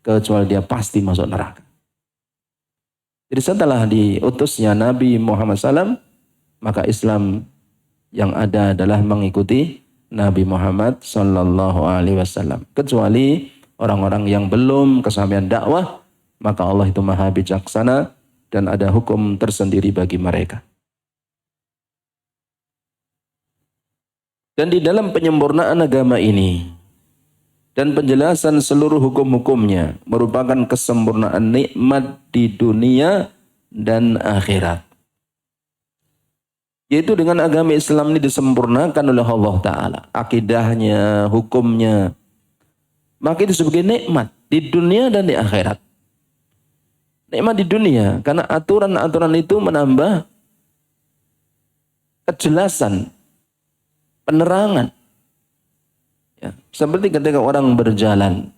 Kecuali dia pasti masuk neraka. Jadi setelah diutusnya Nabi Muhammad SAW, maka Islam yang ada adalah mengikuti Nabi Muhammad Sallallahu Alaihi Wasallam. Kecuali orang-orang yang belum kesampaian dakwah, maka Allah itu maha bijaksana dan ada hukum tersendiri bagi mereka. Dan di dalam penyempurnaan agama ini dan penjelasan seluruh hukum-hukumnya merupakan kesempurnaan nikmat di dunia dan akhirat. Yaitu dengan agama Islam ini disempurnakan oleh Allah Ta'ala. Akidahnya, hukumnya. Maka itu sebagai nikmat di dunia dan di akhirat. Nikmat di dunia karena aturan-aturan itu menambah kejelasan, penerangan. Ya, seperti ketika orang berjalan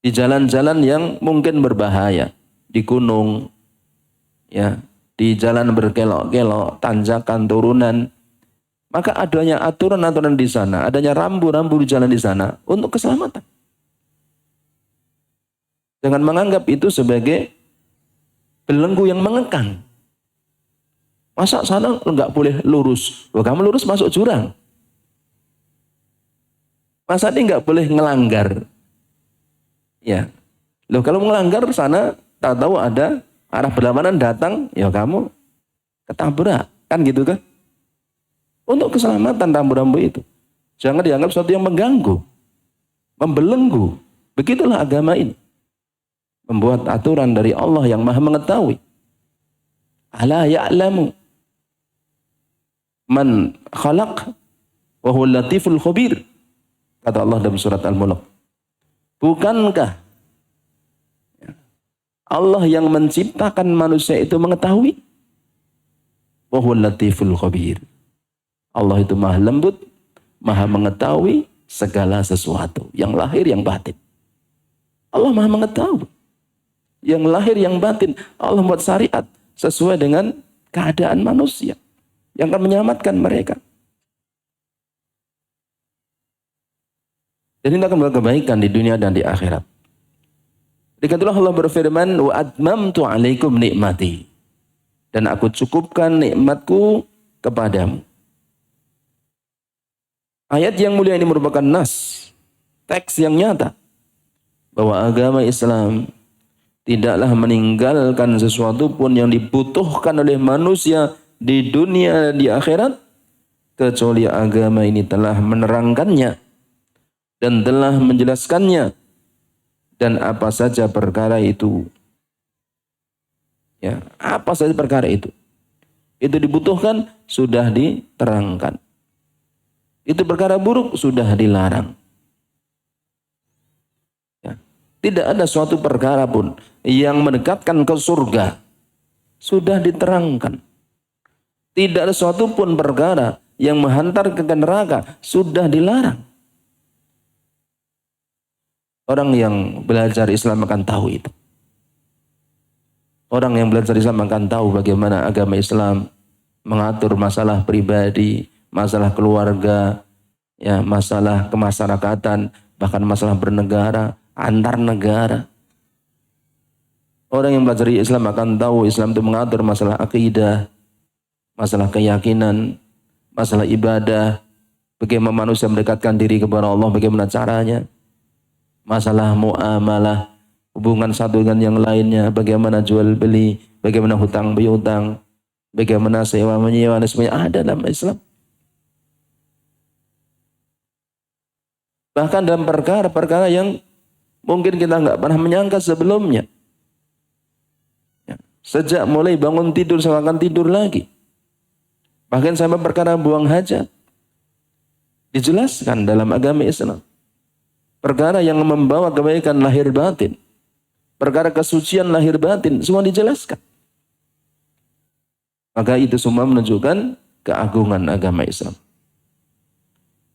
di jalan-jalan yang mungkin berbahaya, di gunung, ya, di jalan berkelok-kelok, tanjakan, turunan, maka adanya aturan-aturan di sana, adanya rambu-rambu di jalan di sana untuk keselamatan. Jangan menganggap itu sebagai belenggu yang mengekang. Masa sana nggak boleh lurus? Loh, kamu lurus masuk jurang. Masa ini nggak boleh ngelanggar? Ya, loh kalau melanggar sana, tahu-tahu ada arah berlawanan datang, ya kamu ketabrak, kan gitu kan? Untuk keselamatan rambu-rambu itu. Jangan dianggap sesuatu yang mengganggu, membelenggu. Begitulah agama ini. Membuat aturan dari Allah yang Maha mengetahui. Ala ya'lamu man khalaq wa huwal latiful khabir. Kata Allah dalam surat Al-Mulk. Bukankah Allah yang menciptakan manusia itu mengetahui? Wa huwal latiful khabir. Allah itu Maha lembut, Maha mengetahui segala sesuatu, yang lahir yang batin. Allah Maha mengetahui yang lahir yang batin. Allah membuat syariat sesuai dengan keadaan manusia yang akan menyelamatkan mereka. Jadi ini akan membawa kebaikan di dunia dan di akhirat. Dikatakan Allah berfirman, wa atmamtu alaikum nikmati, dan aku cukupkan nikmatku kepadamu. Ayat yang mulia ini merupakan nas, teks yang nyata bahwa agama Islam tidaklah meninggalkan sesuatu pun yang dibutuhkan oleh manusia di dunia dan di akhirat, kecuali agama ini telah menerangkannya dan telah menjelaskannya, dan apa saja perkara itu, ya, apa saja perkara itu dibutuhkan sudah diterangkan. Itu perkara buruk sudah dilarang. Ya. Tidak ada suatu perkara pun yang mendekatkan ke surga sudah diterangkan. Tidak ada suatu pun perkara yang menghantar ke neraka sudah dilarang. Orang yang belajar Islam akan tahu itu. Orang yang belajar Islam akan tahu bagaimana agama Islam mengatur masalah pribadi, masalah keluarga, ya, masalah kemasyarakatan, bahkan masalah bernegara, antar negara. Orang yang belajar Islam akan tahu Islam itu mengatur masalah akidah, masalah keyakinan, masalah ibadah, bagaimana manusia mendekatkan diri kepada Allah, bagaimana caranya, masalah muamalah, hubungan satu dengan yang lainnya, bagaimana jual beli, bagaimana hutang piutang, bagaimana sewa menyewa, dan semuanya ada dalam Islam. Bahkan dalam perkara-perkara yang mungkin kita nggak pernah menyangka sebelumnya. Ya, sejak mulai bangun tidur sampai akan tidur lagi. Bahkan sampai perkara buang hajat. Dijelaskan dalam agama Islam. Perkara yang membawa kebaikan lahir batin. Perkara kesucian lahir batin. Semua dijelaskan. Maka itu semua menunjukkan keagungan agama Islam.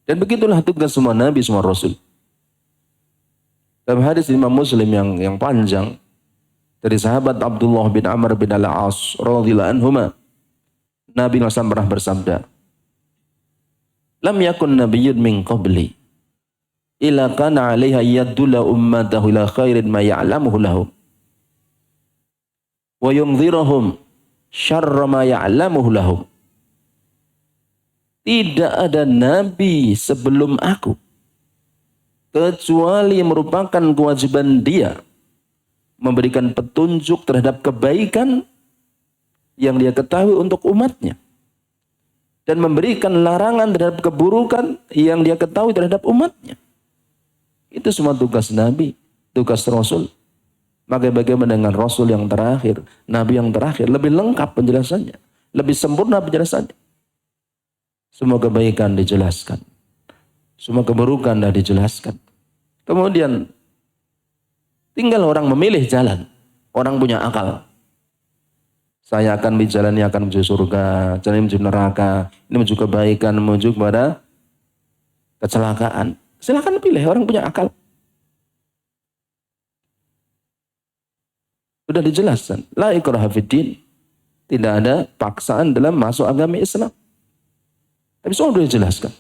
Dan begitulah tugas semua Nabi, semua Rasul. Dalam hadis Imam Muslim yang panjang dari sahabat Abdullah bin Amr bin Al-As radhiyallahu anhuma, Nabi SAW pernah bersabda, "Lam yakun nabiyyun min qabli illa kana 'alaiha yadulla ummatahu ila khairin ma ya'lamuhu lahum wa yunzirahum syarra ma ya'lamuhu lahum." Tidak ada nabi sebelum aku kecuali merupakan kewajiban dia memberikan petunjuk terhadap kebaikan yang dia ketahui untuk umatnya, dan memberikan larangan terhadap keburukan yang dia ketahui terhadap umatnya. Itu semua tugas Nabi, tugas Rasul. Maka bagaimana dengan Rasul yang terakhir, Nabi yang terakhir, lebih lengkap penjelasannya, lebih sempurna penjelasannya. Semua kebaikan dijelaskan, semua keburukan dah dijelaskan. Kemudian tinggal orang memilih jalan. Orang punya akal. Saya akan jalannya akan menuju surga, jalan menuju neraka, ini menuju kebaikan, menuju kepada kecelakaan. Silakan pilih, orang punya akal. Sudah dijelaskan. La ikraha fiddin. Tidak ada paksaan dalam masuk agama Islam. Tapi semua sudah dijelaskan.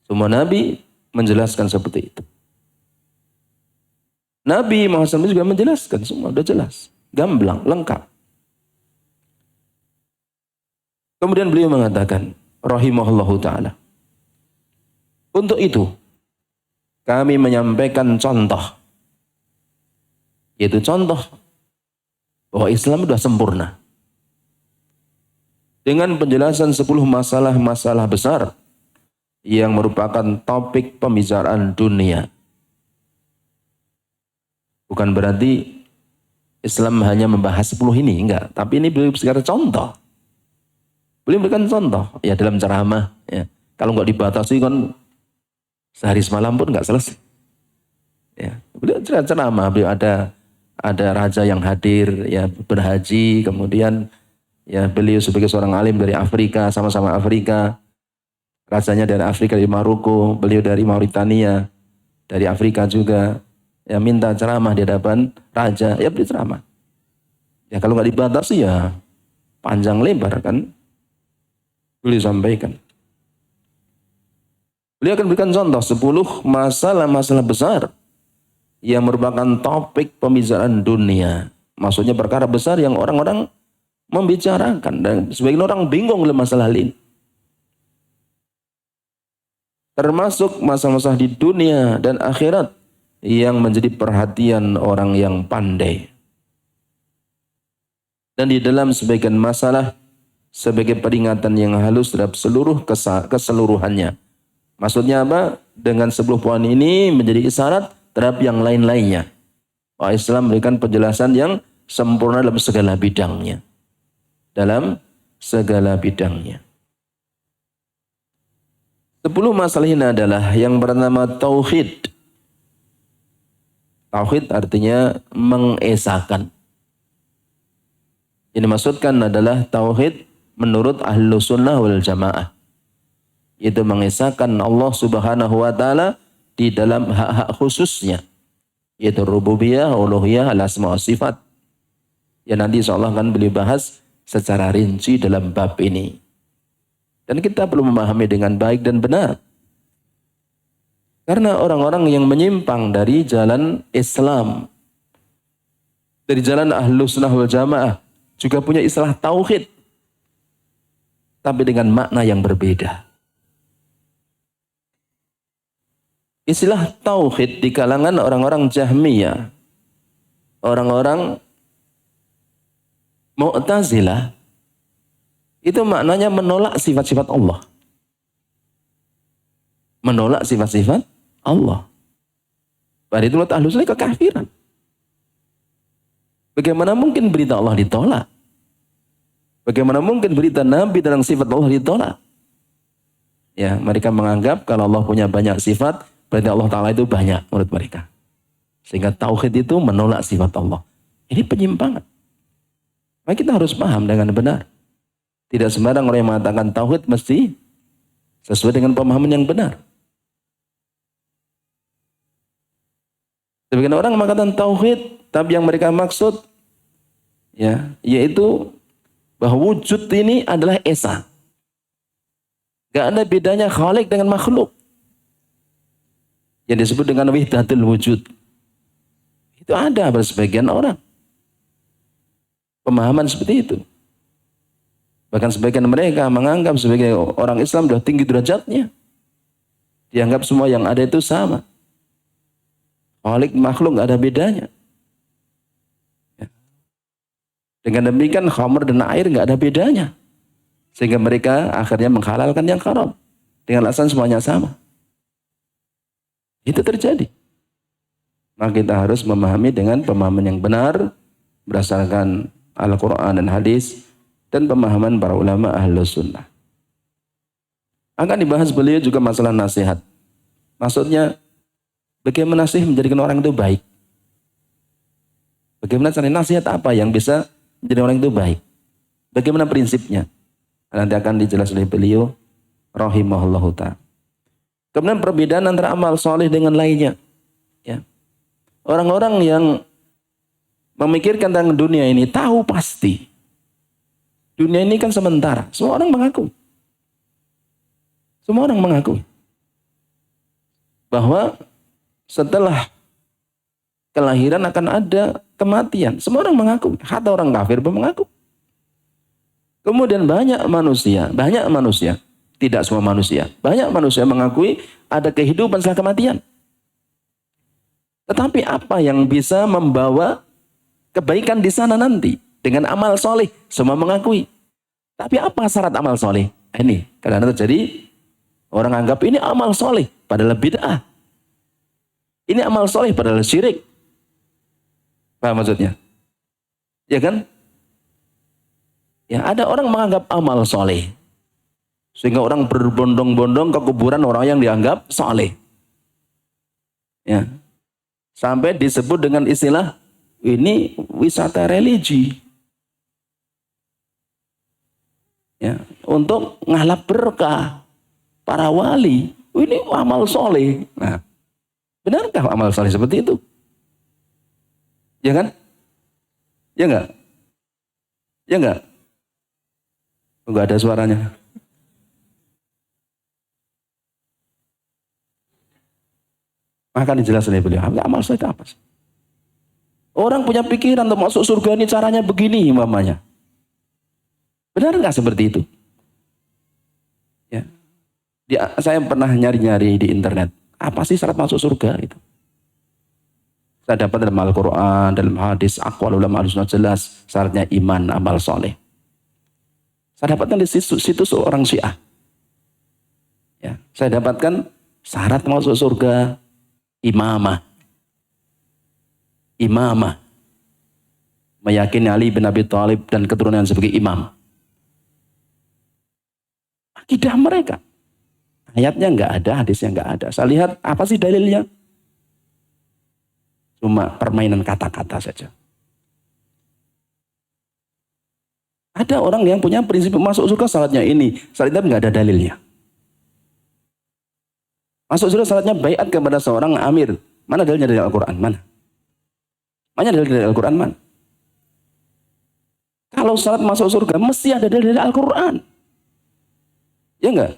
Semua Nabi menjelaskan seperti itu. Nabi Muhammad SAW juga menjelaskan. Semua sudah jelas. Gamblang, lengkap. Kemudian beliau mengatakan, rahimahullahu ta'ala. Untuk itu, kami menyampaikan contoh. Yaitu contoh bahwa Islam sudah sempurna. Dengan penjelasan 10 masalah-masalah besar yang merupakan topik pembicaraan dunia. Bukan berarti Islam hanya membahas 10 ini, enggak. Tapi ini beliau secara contoh. Beliau berikan contoh, ya dalam ceramah. Ya. Kalau enggak dibatasi kan sehari semalam pun enggak selesai. Ya. Beliau ceramah, beliau ada raja yang hadir, ya berhaji, kemudian ya beliau sebagai seorang alim dari Afrika, sama-sama Afrika. Rajanya dari Afrika, dari Maroko, beliau dari Mauritania, dari Afrika juga. Ya minta ceramah di hadapan raja, ya beri ceramah. Ya kalau nggak dibatasi ya panjang lebar kan. Beliau sampaikan. Beliau akan berikan contoh 10 masalah-masalah besar yang merupakan topik pembicaraan dunia. Maksudnya perkara besar yang orang-orang membicarakan. Dan sebagian orang bingung dalam masalah ini. Termasuk masalah-masalah di dunia dan akhirat yang menjadi perhatian orang yang pandai. Dan di dalam sebagian masalah, sebagai peringatan yang halus terhadap seluruh keseluruhannya. Maksudnya apa? Dengan 10 poin ini menjadi isyarat terhadap yang lain-lainnya. Wah, Islam memberikan penjelasan yang sempurna dalam segala bidangnya. Dalam segala bidangnya. 10 masalah ini adalah yang bernama tauhid. Tauhid artinya mengesahkan. Yang dimaksudkan adalah tauhid menurut Ahlus Sunnah wal Jamaah. Itu mengesahkan Allah Subhanahu wa taala di dalam hak-hak khususnya, yaitu rububiyah, uluhiyah, al-asma wa sifat. Yang nanti insyaallah akan beliau bahas secara rinci dalam bab ini. Dan kita perlu memahami dengan baik dan benar. Karena orang-orang yang menyimpang dari jalan Islam, dari jalan Ahlus Sunnah wal Jamaah, juga punya istilah tauhid, tapi dengan makna yang berbeda. Istilah tauhid di kalangan orang-orang Jahmiyah, orang-orang Mu'tazilah, itu maknanya menolak sifat-sifat Allah. Menolak sifat-sifat Allah. Pada itu Ahlus Sunnah kekafiran. Bagaimana mungkin berita Allah ditolak? Bagaimana mungkin berita Nabi tentang sifat Allah ditolak? Ya, mereka menganggap kalau Allah punya banyak sifat, berarti Allah Ta'ala itu banyak menurut mereka. Sehingga tauhid itu menolak sifat Allah. Ini penyimpangan. Maka kita harus paham dengan benar. Tidak sembarang orang yang mengatakan tauhid mesti sesuai dengan pemahaman yang benar. Sebagian orang mengatakan tauhid, tapi yang mereka maksud ya, yaitu bahwa wujud ini adalah esa. Gak ada bedanya khalik dengan makhluk. Yang disebut dengan wahdatul wujud. Itu ada pada sebagian orang. Pemahaman seperti itu. Bahkan sebagian mereka menganggap sebagai orang Islam sudah tinggi derajatnya. Dianggap semua yang ada itu sama. Khalik makhluk gak ada bedanya. Dengan demikian khamr dan air gak ada bedanya. Sehingga mereka akhirnya menghalalkan yang haram. Dengan alasan semuanya sama. Itu terjadi. Maka kita harus memahami dengan pemahaman yang benar. Berdasarkan Al-Quran dan hadis. Dan pemahaman para ulama Ahlus Sunnah. Akan dibahas beliau juga masalah nasihat. Maksudnya, bagaimana sih menjadikan orang itu baik? Bagaimana cara nasihat apa yang bisa jadi orang itu baik. Bagaimana prinsipnya? Nanti akan dijelaskan oleh beliau rahimahullahu ta'ala. Kemudian perbedaan antara amal soleh dengan lainnya. Ya. Orang-orang yang memikirkan tentang dunia ini tahu pasti. Dunia ini kan sementara. Semua orang mengaku. Semua orang mengaku. Bahwa setelah kelahiran akan ada kematian. Semua orang mengaku. Hatta orang kafir pun mengaku. Kemudian banyak manusia, tidak semua manusia, banyak manusia mengakui ada kehidupan setelah kematian. Tetapi apa yang bisa membawa kebaikan di sana nanti? Dengan amal soleh, semua mengakui. Tapi apa syarat amal soleh? Ini, kadang-kadang terjadi, orang anggap ini amal soleh, padahal bid'ah. Ini amal soleh, padahal syirik. Paham maksudnya? Ya kan? Ya, ada orang menganggap amal soleh. Sehingga orang berbondong-bondong ke kuburan orang yang dianggap soleh. Ya. Sampai disebut dengan istilah, ini wisata religi. Ya, untuk ngalap berkah para wali. Ini amal soleh. Nah, benarkah amal soleh seperti itu? Ya kan? Ya enggak? Ya enggak? Enggak ada suaranya. Maka dijelaskan oleh beliau, amal soleh itu apa sih? Orang punya pikiran untuk masuk surga ini caranya begini mamanya. Benar nggak seperti itu? Ya. Saya pernah nyari-nyari di internet. Apa sih syarat masuk surga itu? Saya dapat dalam Al-Quran, dalam hadis, aqwal ulama al-sunnah jelas syaratnya iman, amal soleh. Saya dapatkan di situs orang Syiah. Ya. Saya dapatkan syarat masuk surga imamah. Imamah. Meyakini Ali bin Abi Thalib dan keturunan sebagai imam. Akidah mereka. Ayatnya enggak ada, hadisnya enggak ada. Saya lihat apa sih dalilnya? Cuma permainan kata-kata saja. Ada orang yang punya prinsip masuk surga syaratnya ini. Syaratnya enggak ada dalilnya. Masuk surga syaratnya baiat kepada seorang amir. Mana dalilnya dari Al-Quran? Mana? Mana dalil dari Al-Quran? Mana? Kalau syarat masuk surga mesti ada dalil dari Al-Quran. Ya enggak?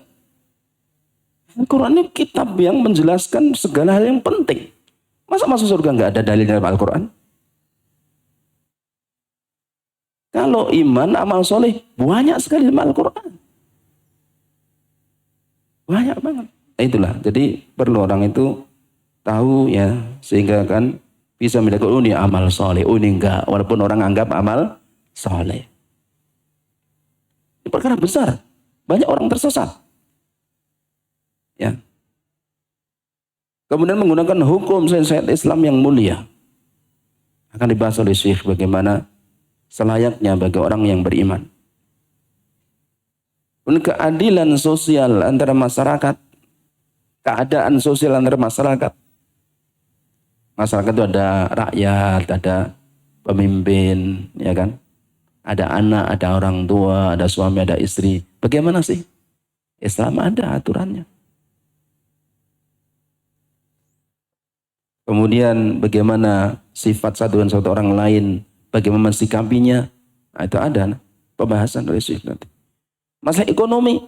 Al-Quran ini kitab yang menjelaskan segala hal yang penting. Masa masuk surga enggak ada dalil dari Al-Quran? Kalau iman, amal soleh, banyak sekali dalam Al-Quran. Banyak banget. Nah, itulah, jadi perlu orang itu tahu ya, sehingga kan bisa membedakan, oh ini amal soleh, oh ini enggak. Walaupun orang anggap amal soleh. Ini perkara besar. Banyak orang tersesat. Ya. Kemudian menggunakan hukum syariat Islam yang mulia. Akan dibahas oleh Syekh bagaimana selayaknya bagi orang yang beriman. Keadilan sosial antara masyarakat. Keadaan sosial antara masyarakat. Masyarakat itu ada rakyat, ada pemimpin, ya kan? Ada anak, ada orang tua, ada suami, ada istri. Bagaimana sih? Islam ada aturannya. Kemudian bagaimana sifat satu dan satu orang lain, bagaimana mensikapinya. Nah, itu ada pembahasan dari Syekh nanti. Masalah ekonomi.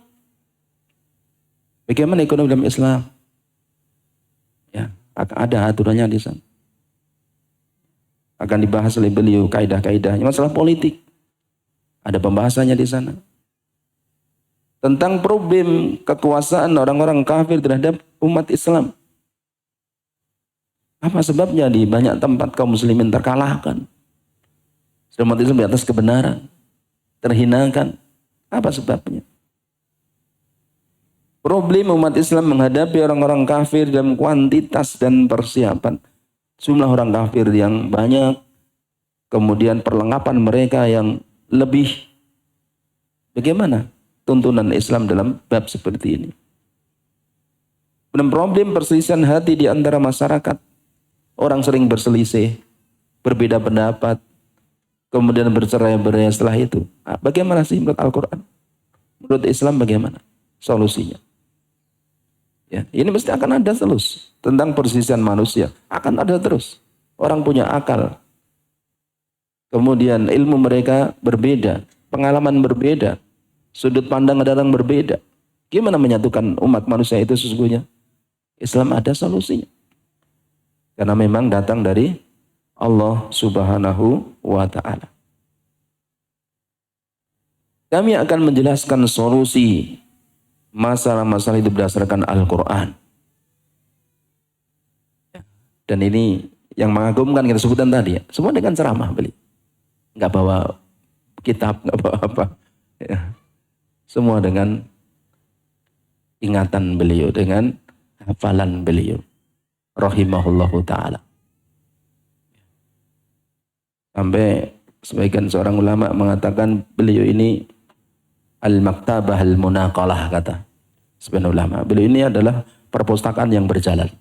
Bagaimana ekonomi dalam Islam? Ya, ada aturannya di sana. Akan dibahas oleh beliau kaidah-kaidahnya. Masalah politik. Ada pembahasannya di sana. Tentang problem kekuasaan orang-orang kafir terhadap umat Islam. Apa sebabnya di banyak tempat kaum muslimin terkalahkan? Umat Islam di atas kebenaran. Terhinakan. Apa sebabnya? Problem umat Islam menghadapi orang-orang kafir dalam kuantitas dan persiapan. Jumlah orang kafir yang banyak. Kemudian perlengkapan mereka yang lebih. Bagaimana tuntunan Islam dalam bab seperti ini? Dan problem perselisihan hati di antara masyarakat. Orang sering berselisih, berbeda pendapat. kemudian bercerai-berai setelah itu. Nah, bagaimana sih menurut Al-Quran? Menurut Islam bagaimana solusinya? Ya, ini mesti akan ada terus. Tentang persisian manusia. Akan ada terus. Orang punya akal. Kemudian ilmu mereka berbeda. Pengalaman berbeda. Sudut pandang kadang berbeda. Gimana menyatukan umat manusia itu sesungguhnya? Islam ada solusinya. Karena memang datang dari Allah Subhanahu wa ta'ala. Kami akan menjelaskan solusi masalah-masalah itu berdasarkan Al-Quran. Dan ini yang mengagumkan kita sebutkan tadi ya. Semua dengan ceramah beli. Enggak bawa kitab, enggak bawa apa. Ya. Semua dengan ingatan beliau, dengan hafalan beliau. Rahimahullahu ta'ala. Sampai sebagian seorang ulama mengatakan beliau ini al-maktabah al-munaqalah, kata sebagian ulama. Beliau ini adalah perpustakaan yang berjalan.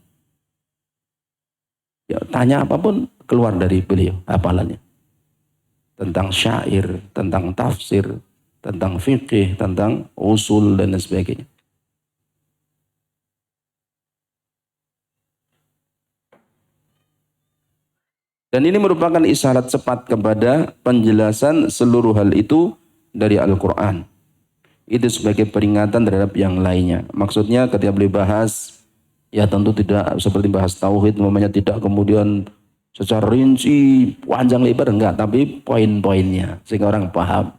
Ya, tanya apapun keluar dari beliau hafalannya. Tentang syair, tentang tafsir, tentang fikih, tentang usul dan sebagainya. Dan ini merupakan isyarat cepat kepada penjelasan seluruh hal itu dari Al-Quran. Itu sebagai peringatan terhadap yang lainnya. Maksudnya ketika beliau bahas, ya tentu tidak seperti bahas tauhid, namanya tidak kemudian secara rinci, panjang lebar, enggak. Tapi poin-poinnya, sehingga orang paham.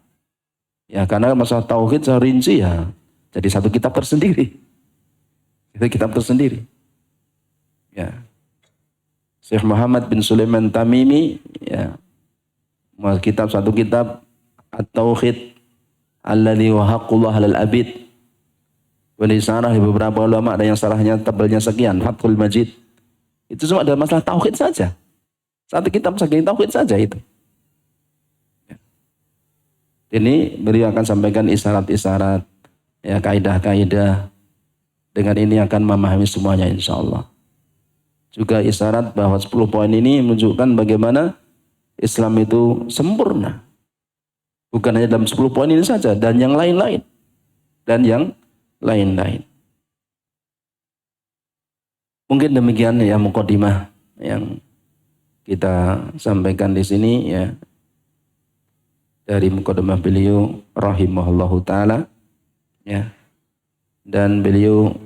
Ya karena masalah tauhid secara rinci ya, jadi satu kitab tersendiri. Itu kitab tersendiri. Ya. Syekh Muhammad bin Sulaiman Tamimi, ya, satu kitab At-Tauhid alladzi wa haqqullah 'alal abid. Wali sarah beberapa ulama ada yang salahnya tebalnya sekian, Fathul Majid. Itu semua adalah masalah tauhid saja. Satu kitab saking tauhid saja itu. Ini beliau akan sampaikan isyarat-isyarat, ya, kaidah-kaidah. Dengan ini akan memahami semuanya insyaallah. Juga isyarat bahwa 10 poin ini menunjukkan bagaimana Islam itu sempurna. Bukan hanya dalam 10 poin ini saja, dan yang lain-lain. Dan yang lain-lain. Mungkin demikian ya mukadimah yang kita sampaikan di sini ya. Dari mukadimah beliau rahimahullahu ta'ala. Ya. Dan beliau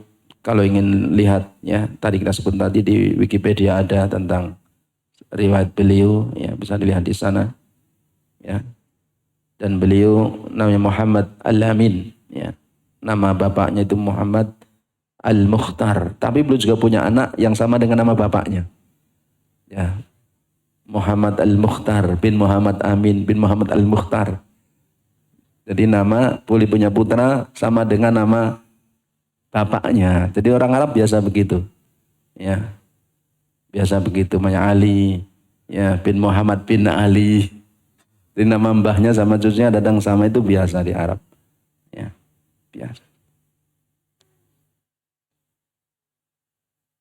kalau ingin lihat ya, tadi kita sebut tadi di Wikipedia ada tentang riwayat beliau, ya bisa dilihat di sana. Ya. Dan beliau namanya Muhammad Al-Amin, ya. Nama bapaknya itu Muhammad Al-Mukhtar, tapi beliau juga punya anak yang sama dengan nama bapaknya. Ya. Muhammad Al-Mukhtar bin Muhammad Amin bin Muhammad Al-Mukhtar. Jadi nama boleh punya putra sama dengan nama bapaknya. Jadi orang Arab biasa begitu. Ya. Biasa begitu, namanya Ali, ya, bin Muhammad bin Ali. Jadi nama mbahnya sama cucunya datang sama, itu biasa di Arab. Ya. Biasa.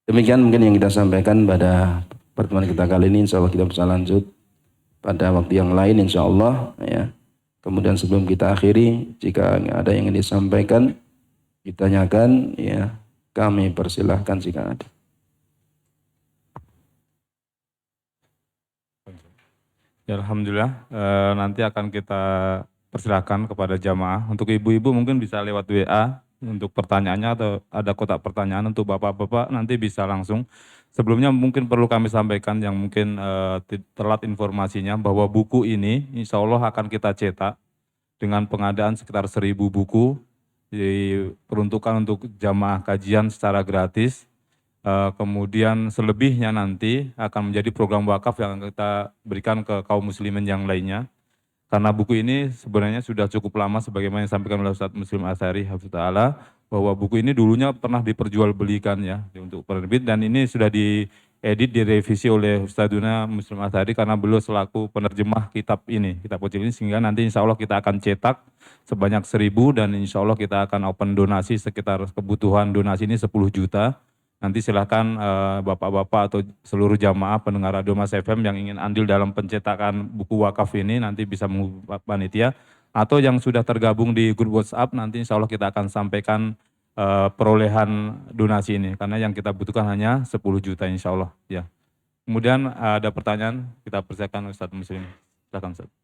Demikian mungkin yang kita sampaikan pada pertemuan kita kali ini. Insya Allah kita bisa lanjut pada waktu yang lain insya Allah. Ya. Kemudian sebelum kita akhiri, jika ada yang ingin disampaikan, ditanyakan, ya, kami persilahkan jika ada. Ya, alhamdulillah, nanti akan kita persilahkan kepada jamaah. Untuk ibu-ibu mungkin bisa lewat WA untuk pertanyaannya, atau ada kotak pertanyaan. Untuk bapak-bapak nanti bisa langsung. Sebelumnya mungkin perlu kami sampaikan yang mungkin telat informasinya, bahwa buku ini insya Allah akan kita cetak dengan pengadaan sekitar 1.000 buku, diperuntukkan untuk jamaah kajian secara gratis. Kemudian selebihnya nanti akan menjadi program wakaf yang kita berikan ke kaum muslimin yang lainnya. Karena buku ini sebenarnya sudah cukup lama, sebagaimana yang disampaikan oleh Ustadz Muslim Asy'ari hafizahullah, bahwa buku ini dulunya pernah diperjualbelikan ya untuk penerbit, dan ini sudah diedit, direvisi oleh Ustadzuna Muslim Asy'ari karena beliau selaku penerjemah kitab ini, kitab kecil ini, sehingga nanti insya Allah kita akan cetak sebanyak 1.000, dan insya Allah kita akan open donasi sekitar kebutuhan donasi ini 10 juta. Nanti silakan bapak-bapak atau seluruh jamaah pendengar Radio Mas FM yang ingin andil dalam pencetakan buku wakaf ini nanti bisa menghubungi panitia, atau yang sudah tergabung di grup WhatsApp nanti insya Allah kita akan sampaikan perolehan donasi ini, karena yang kita butuhkan hanya 10 juta insya Allah. Ya. Kemudian ada pertanyaan, kita persilakan Ustadz Muslim. Silakan Ustadz.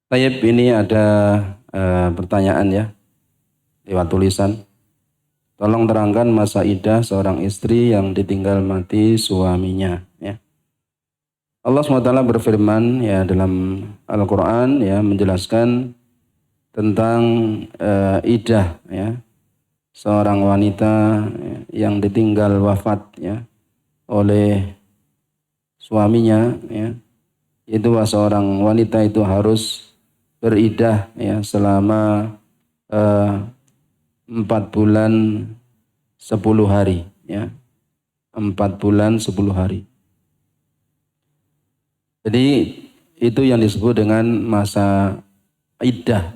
Tayyib, ini ada pertanyaan ya, lewat tulisan. Tolong terangkan masa iddah seorang istri yang ditinggal mati suaminya. Ya. Allah SWT berfirman ya dalam Al-Quran ya menjelaskan tentang iddah ya seorang wanita ya, yang ditinggal wafat ya oleh suaminya ya. Itu seorang wanita itu harus beriddah ya selama 4 bulan 10 hari ya. 4 bulan 10 hari. Jadi itu yang disebut dengan masa iddah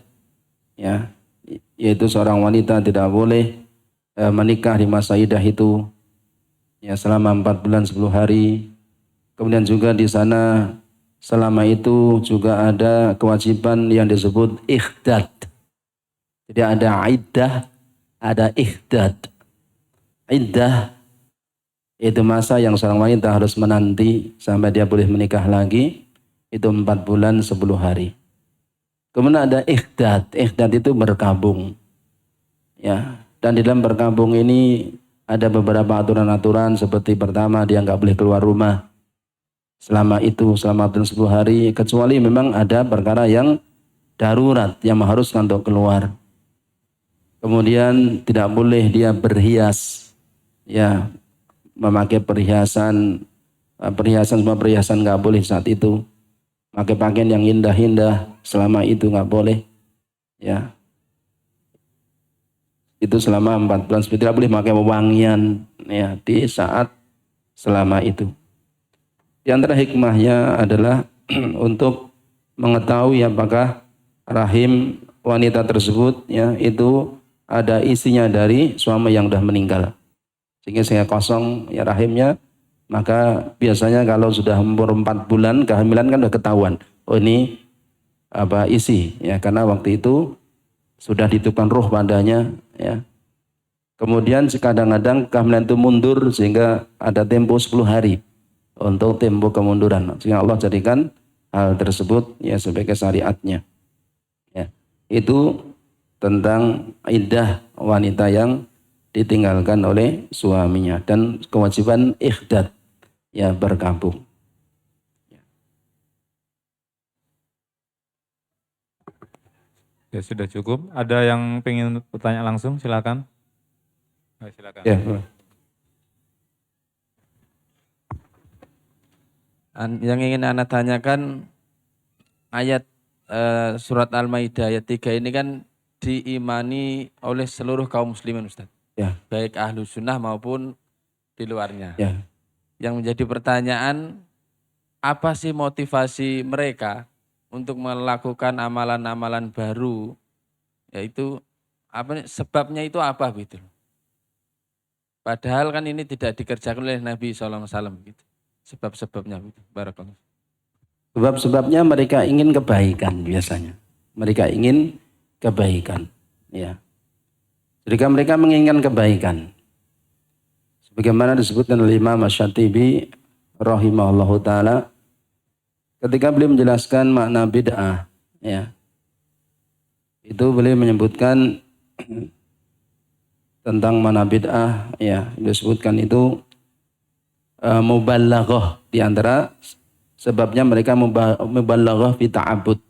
ya. Yaitu seorang wanita tidak boleh menikah di masa iddah itu ya selama 4 bulan 10 hari. Kemudian juga di sana selama itu juga ada kewajiban yang disebut ikhdad. Jadi ada iddah, ada ikhdad. Iddah itu masa yang seorang wanita harus menanti sampai dia boleh menikah lagi, itu 4 bulan 10 hari. Kemudian ada ikhdad. Ikhdad itu berkabung. Ya, dan di dalam berkabung ini ada beberapa aturan-aturan seperti pertama dia nggak boleh keluar rumah selama 10 hari, kecuali memang ada perkara yang darurat yang mengharuskan untuk keluar. Kemudian tidak boleh dia berhias, ya, memakai perhiasan semua perhiasan nggak boleh saat itu. Pakai pakaian yang indah-indah selama itu nggak boleh, ya. Itu selama 4 bulan, tidak boleh pakai wewangian, ya, di saat selama itu. Di antara hikmahnya adalah untuk mengetahui apakah rahim wanita tersebut ya itu ada isinya dari suami yang sudah meninggal. Sehingga kosong ya rahimnya, maka biasanya kalau sudah umur 4 bulan kehamilan kan sudah ketahuan. Oh ini apa isi ya, karena waktu itu sudah ditiupkan ruh padanya ya. Kemudian kadang-kadang kehamilan itu mundur sehingga ada tempo 10 hari untuk tempo kemunduran. Sehingga Allah jadikan hal tersebut ya sebagai syariatnya. Ya. Itu tentang iddah wanita yang ditinggalkan oleh suaminya dan kewajiban ikhdad ya berkabung. Ya sudah cukup. Ada yang pengen bertanya langsung? Silakan. Silakan. Ya. Yang ingin Anda tanyakan, ayat surat Al-Maidah ayat 3 ini kan diimani oleh seluruh kaum muslimin, Ustaz. Ya. Baik ahlu sunnah maupun di luarnya. Ya. Yang menjadi pertanyaan, apa sih motivasi mereka untuk melakukan amalan-amalan baru, yaitu apa sebabnya itu apa gitu. Padahal kan ini tidak dikerjakan oleh Nabi SAW gitu. Sebab-sebabnya gitu. Barakallahu. Sebab-sebabnya mereka ingin kebaikan biasanya. Mereka ingin kebaikan, ya. Jika mereka menginginkan kebaikan, sebagaimana disebutkan oleh Imam Asy-Syatibi rahimahullahu taala ketika beliau menjelaskan makna bid'ah, ya. Itu beliau menyebutkan tentang makna bid'ah, ya. Disebutkan itu mubalaghah, di antara sebabnya mereka mubalaghah fi ta'abbud,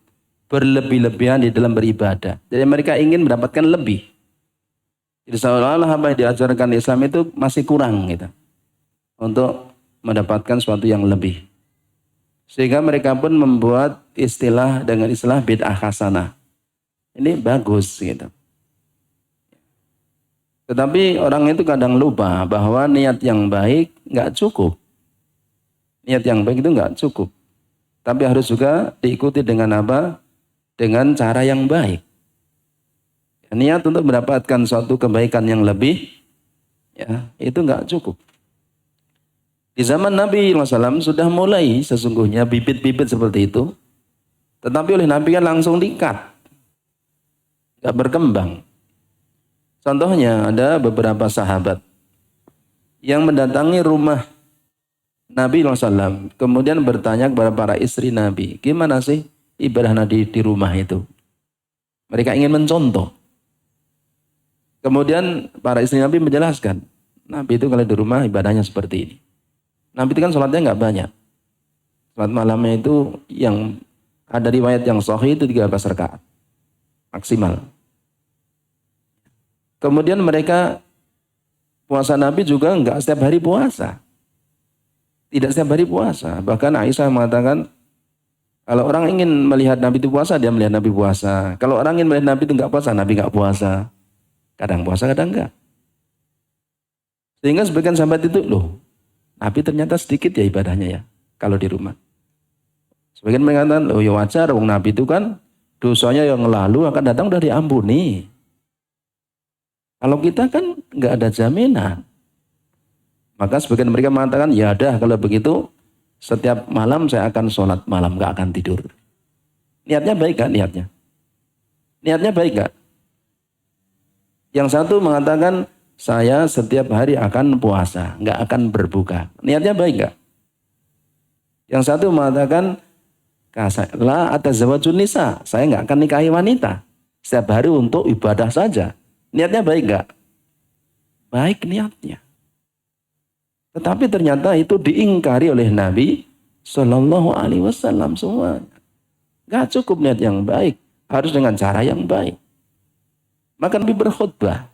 berlebih-lebihan di dalam beribadah. Jadi mereka ingin mendapatkan lebih. Jadi seolah-olah apa yang diajarkan Islam itu masih kurang gitu, untuk mendapatkan sesuatu yang lebih. Sehingga mereka pun membuat istilah dengan istilah bid'ah hasanah. Ini bagus gitu. Tetapi orang itu kadang lupa bahwa niat yang baik nggak cukup. Niat yang baik itu nggak cukup. Tapi harus juga diikuti dengan apa? Dengan cara yang baik. Niat untuk mendapatkan suatu kebaikan yang lebih, Ya, itu nggak cukup. Di zaman Nabi SAW sudah mulai sesungguhnya bibit-bibit seperti itu. Tetapi oleh Nabi kan langsung di-cut. Nggak berkembang. Contohnya ada beberapa sahabat yang mendatangi rumah Nabi SAW. Kemudian bertanya kepada para istri Nabi. Gimana sih ibadah Nabi di rumah itu? Mereka ingin mencontoh. Kemudian para istri Nabi menjelaskan. Nabi itu kalau di rumah ibadahnya seperti ini. Nabi itu kan sholatnya nggak banyak. Sholat malamnya itu yang ada riwayat yang sahih itu 13 rakaat. Maksimal. Kemudian mereka puasa Nabi juga nggak setiap hari puasa. Tidak setiap hari puasa. Bahkan Aisyah mengatakan kalau orang ingin melihat Nabi itu puasa, dia melihat Nabi puasa. Kalau orang ingin melihat Nabi itu nggak puasa, Nabi nggak puasa. Kadang puasa, kadang enggak. Sehingga sebagian sahabat itu, loh, Nabi ternyata sedikit ya ibadahnya ya, kalau di rumah. Sebagian mengatakan, oh ya wajar, wong Nabi itu kan dosanya yang lalu akan datang udah diampuni. Kalau kita kan nggak ada jaminan. Maka sebagian mereka mengatakan, ya dah kalau begitu, setiap malam saya akan sholat malam, nggak akan tidur. Niatnya baik kan niatnya? Niatnya baik gak? Yang satu mengatakan, saya setiap hari akan puasa, nggak akan berbuka. Niatnya baik nggak? Yang satu mengatakan, la atazawajun nisa, saya nggak akan nikahi wanita. Setiap hari untuk ibadah saja. Niatnya baik nggak? Baik niatnya. Tetapi ternyata itu diingkari oleh Nabi Shallallahu Alaihi Wasallam semuanya. Nggak cukup niat yang baik, harus dengan cara yang baik. Maka Nabi berkhutbah.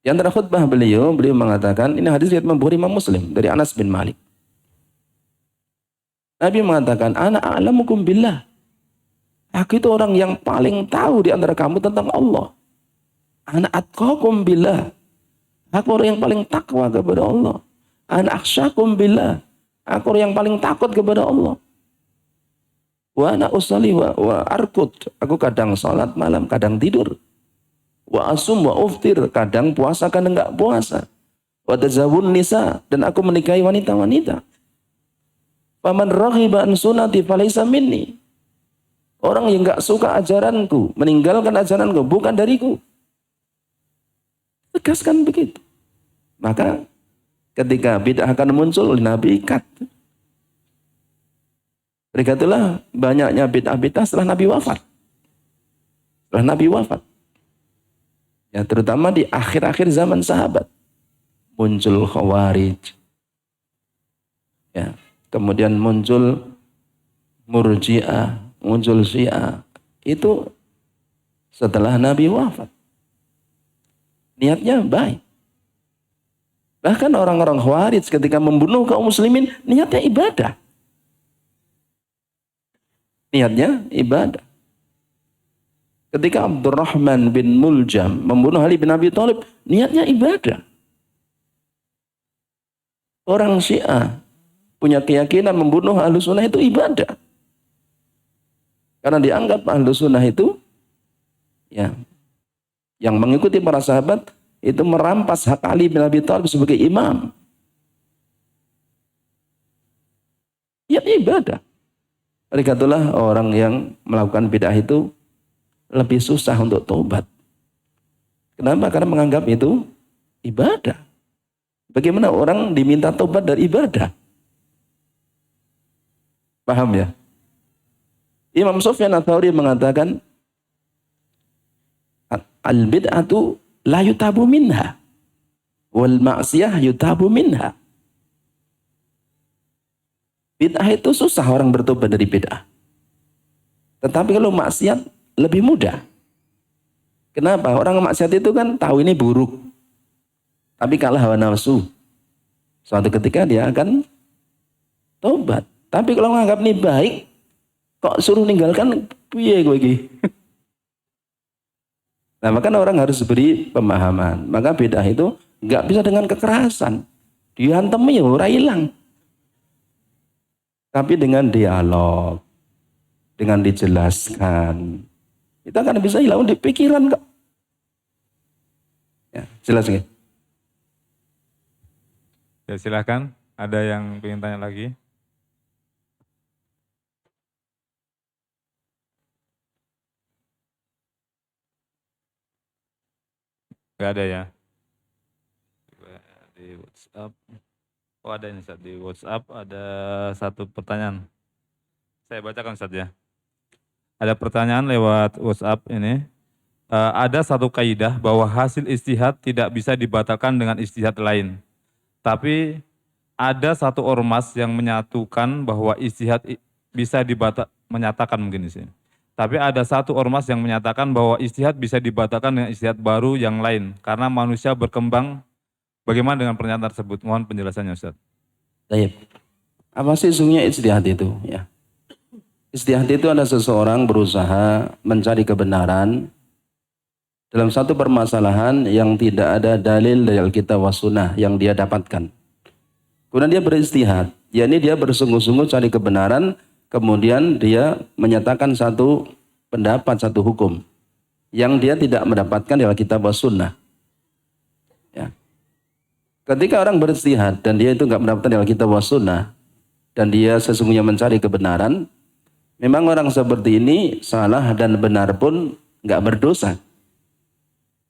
Di antara khutbah beliau mengatakan, ini hadis riwayat Bukhari Imam Muslim dari Anas bin Malik. Nabi mengatakan, ana a'lamukum billah. Aku itu orang yang paling tahu di antara kamu tentang Allah. Ana atqakum billah. Aku orang yang paling takwa kepada Allah. Ana akhsyakum billah. Aku orang yang paling takut kepada Allah. Wa ana usalli wa arkud. Aku kadang salat malam, kadang tidur. Wa asum wa uftir, kadang puasa kadang enggak puasa. Wa tazawun nisa, dan aku menikahi wanita-wanita. Faman raghiba an sunnati falaysa minni. Orang yang enggak suka ajaranku, meninggalkan ajaranku, bukan dariku. Tegaskan begitu. Maka ketika bid'ah akan muncul, Nabi ikat. Berikatulah banyaknya bid'ah-bid'ah setelah Nabi wafat. Setelah Nabi wafat. Ya, terutama di akhir-akhir zaman sahabat muncul Khawarij, ya, kemudian muncul Murji'ah, muncul Syiah. Itu setelah Nabi wafat. Niatnya baik. Bahkan orang-orang Khawarij ketika membunuh kaum muslimin, niatnya ibadah. Niatnya ibadah. Ketika Abdurrahman bin Muljam membunuh Ali bin Abi Thalib, niatnya ibadah. Orang Syiah punya keyakinan membunuh Ahlus Sunnah itu ibadah. Karena dianggap Ahlus Sunnah itu, ya, yang mengikuti para sahabat itu merampas hak Ali bin Abi Thalib sebagai imam. Niatnya ibadah. Oleh karena orang yang melakukan bid'ah itu lebih susah untuk tobat. Kenapa? Karena menganggap itu ibadah. Bagaimana orang diminta tobat dari ibadah? Paham ya? Imam Sufyan Ats-Tsauri mengatakan, al-bid'atu la yutabu minha, wal ma'siyah yutabu minha. Bid'ah itu susah orang bertobat dari bid'ah. Tetapi kalau maksiat lebih mudah. Kenapa? Orang maksiat itu kan tahu ini buruk. Tapi kalah hawa nafsu. Suatu ketika dia akan tobat. Tapi kalau menganggap ini baik, kok suruh ninggalkan, piye gue iki? Nah, maka orang harus beri pemahaman. Maka bid'ah itu nggak bisa dengan kekerasan. Dihantem ya ora hilang. Tapi dengan dialog, dengan dijelaskan, itu akan bisa hilang di pikiran kok. Ya, jelas nggih? Ya silakan, ada yang ingin tanya lagi? Gak ada ya? Di WhatsApp. Oh ada ini Ustaz, di WhatsApp ada satu pertanyaan. Saya bacakan Ustaz ya. Ada pertanyaan lewat WhatsApp ini. Ada satu kaidah bahwa hasil ijtihad tidak bisa dibatalkan dengan ijtihad lain. Tapi ada satu ormas yang menyatukan bahwa ijtihad bisa menyatakan mungkin di sini. Tapi ada satu ormas yang menyatakan bahwa ijtihad bisa dibatalkan dengan ijtihad baru yang lain karena manusia berkembang. Bagaimana dengan pernyataan tersebut? Mohon penjelasannya Ustaz. Baik. Apa sih sesungguhnya ijtihad itu? Ya. Ijtihad itu ada seseorang berusaha mencari kebenaran dalam satu permasalahan yang tidak ada dalil dari Alkitab wa Sunnah yang dia dapatkan. Kemudian dia beristihad, yakni dia bersungguh-sungguh cari kebenaran, kemudian dia menyatakan satu pendapat, satu hukum yang dia tidak mendapatkan dari Alkitab wa Sunnah. Ya. Ketika orang beristihad dan dia itu nggak mendapatkan dari Alkitab wa Sunnah dan dia sesungguhnya mencari kebenaran, memang orang seperti ini salah dan benar pun nggak berdosa.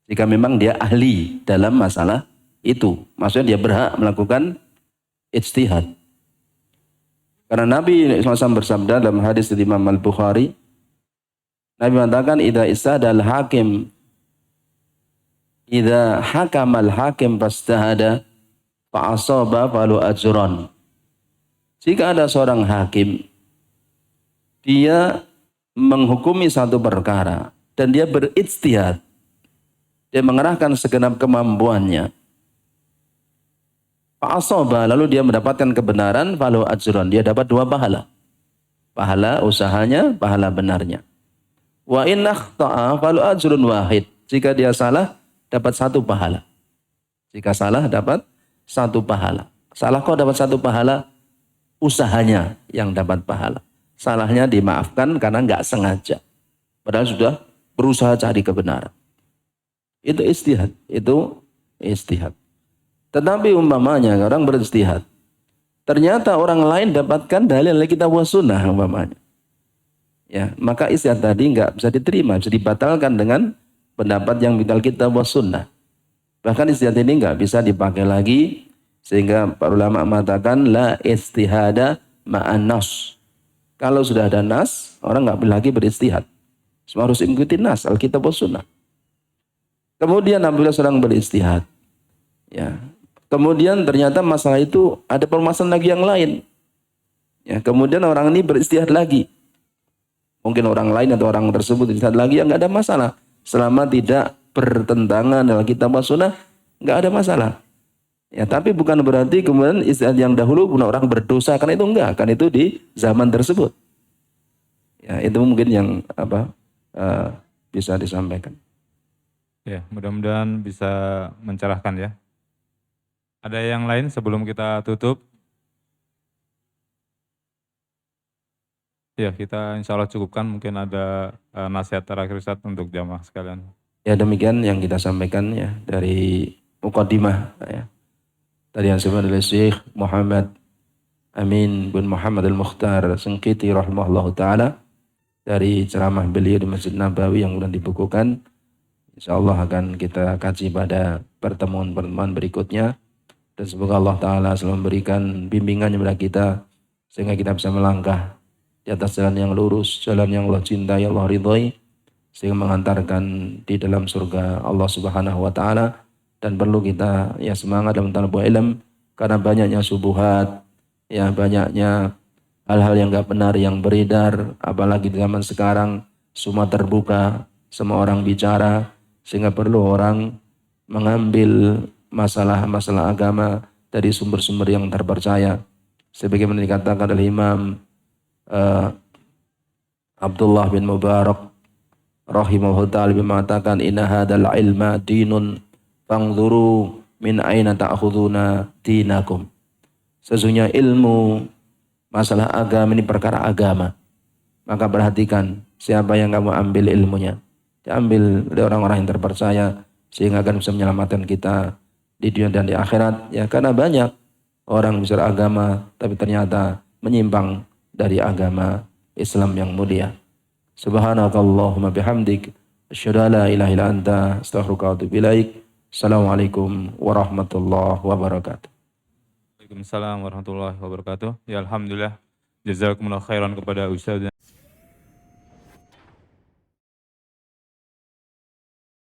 Jika memang dia ahli dalam masalah itu. Maksudnya dia berhak melakukan ijtihad. Karena Nabi SAW bersabda dalam hadis dari Imam Al-Bukhari, Nabi mengatakan, Idza hakamal hakim fastahada fa'asaba falu ajran. Jika ada seorang hakim, dia menghukumi satu perkara dan dia berijtihad, dia mengerahkan segenap kemampuannya. Fa'asaba, lalu dia mendapatkan kebenaran, falahu ajrun, dia dapat 2 pahala. Pahala usahanya, pahala benarnya. Wa in akhta'a falahu ajrun wahid. Jika dia salah, dapat 1 pahala. Jika salah, dapat 1 pahala. Salah kok dapat 1 pahala, usahanya yang dapat pahala. Salahnya dimaafkan karena nggak sengaja. Padahal sudah berusaha cari kebenaran. Itu ijtihad, itu ijtihad. Tetapi umpamanya orang berijtihad, ternyata orang lain dapatkan dalil Alkitab wa Sunnah umpamanya. Ya, maka ijtihad tadi enggak bisa diterima, bisa dibatalkan dengan pendapat yang minta Alkitab wa Sunnah. Bahkan ijtihad ini enggak bisa dipakai lagi sehingga para ulama mengatakan la ijtihada ma'an nas. Kalau sudah ada nas, orang enggak boleh lagi berijtihad. Semua harus mengikuti nas Alkitab wa Sunnah. Kemudian apabila seorang berijtihad, ya, kemudian ternyata masalah itu ada permasalahan lagi yang lain. Ya, kemudian orang ini berijtihad lagi. Mungkin orang lain atau orang tersebut berijtihad lagi, ya nggak ada masalah. Selama tidak bertentangan dengan Alkitab wa Sunnah, nggak ada masalah. Ya, tapi bukan berarti kemudian ijtihad yang dahulu pun orang berdosa, karena itu enggak, kan itu di zaman tersebut. Ya, itu mungkin yang bisa disampaikan. Ya, mudah-mudahan bisa mencerahkan ya. Ada yang lain sebelum kita tutup? Ya, kita insya Allah cukupkan. Mungkin ada nasihat terakhir Ustaz untuk jamaah sekalian. Ya, demikian yang kita sampaikan ya dari muqaddimah ya. Tadi yang disebutkan oleh Syekh Muhammad Amin bin Muhammad Al-Mukhtar Sengkiti rahimahullah ta'ala dari ceramah beliau di Masjid Nabawi yang sudah dibukukan. InsyaAllah akan kita kaji pada pertemuan-pertemuan berikutnya. Dan semoga Allah Ta'ala selalu memberikan bimbingannya kepada kita. Sehingga kita bisa melangkah di atas jalan yang lurus, jalan yang Allah cintai, Allah ridhoi. Sehingga mengantarkan di dalam surga Allah Subhanahu Wa Ta'ala. Dan perlu kita ya semangat dalam talabul ilm. Karena banyaknya subuhat, ya banyaknya hal-hal yang gak benar yang beredar. Apalagi di zaman sekarang semua terbuka, semua orang bicara. Sehingga perlu orang mengambil masalah-masalah agama dari sumber-sumber yang terpercaya. Sebagaimana dikatakan oleh Imam Abdullah bin Mubarak rahimahullah ta'ala mengatakan inna hadal ilma dinun fangzuru min aina ta'khuduna dinakum. Sesungguhnya ilmu masalah agama ini perkara agama. Maka perhatikan siapa yang kamu ambil ilmunya. Diambil oleh orang-orang yang terpercaya sehingga akan bisa menyelamatkan kita di dunia dan di akhirat. Ya, karena banyak orang besar agama tapi ternyata menyimpang dari agama Islam yang mulia. Subhanakallahumma bihamdik asyhadu an la ilaha illa anta astaghfiruka wa atubu ilaik. Assalamualaikum warahmatullahi wabarakatuh. Waalaikumsalam warahmatullahi wabarakatuh. Ya alhamdulillah. Jazakumullah khairan kepada Ustaz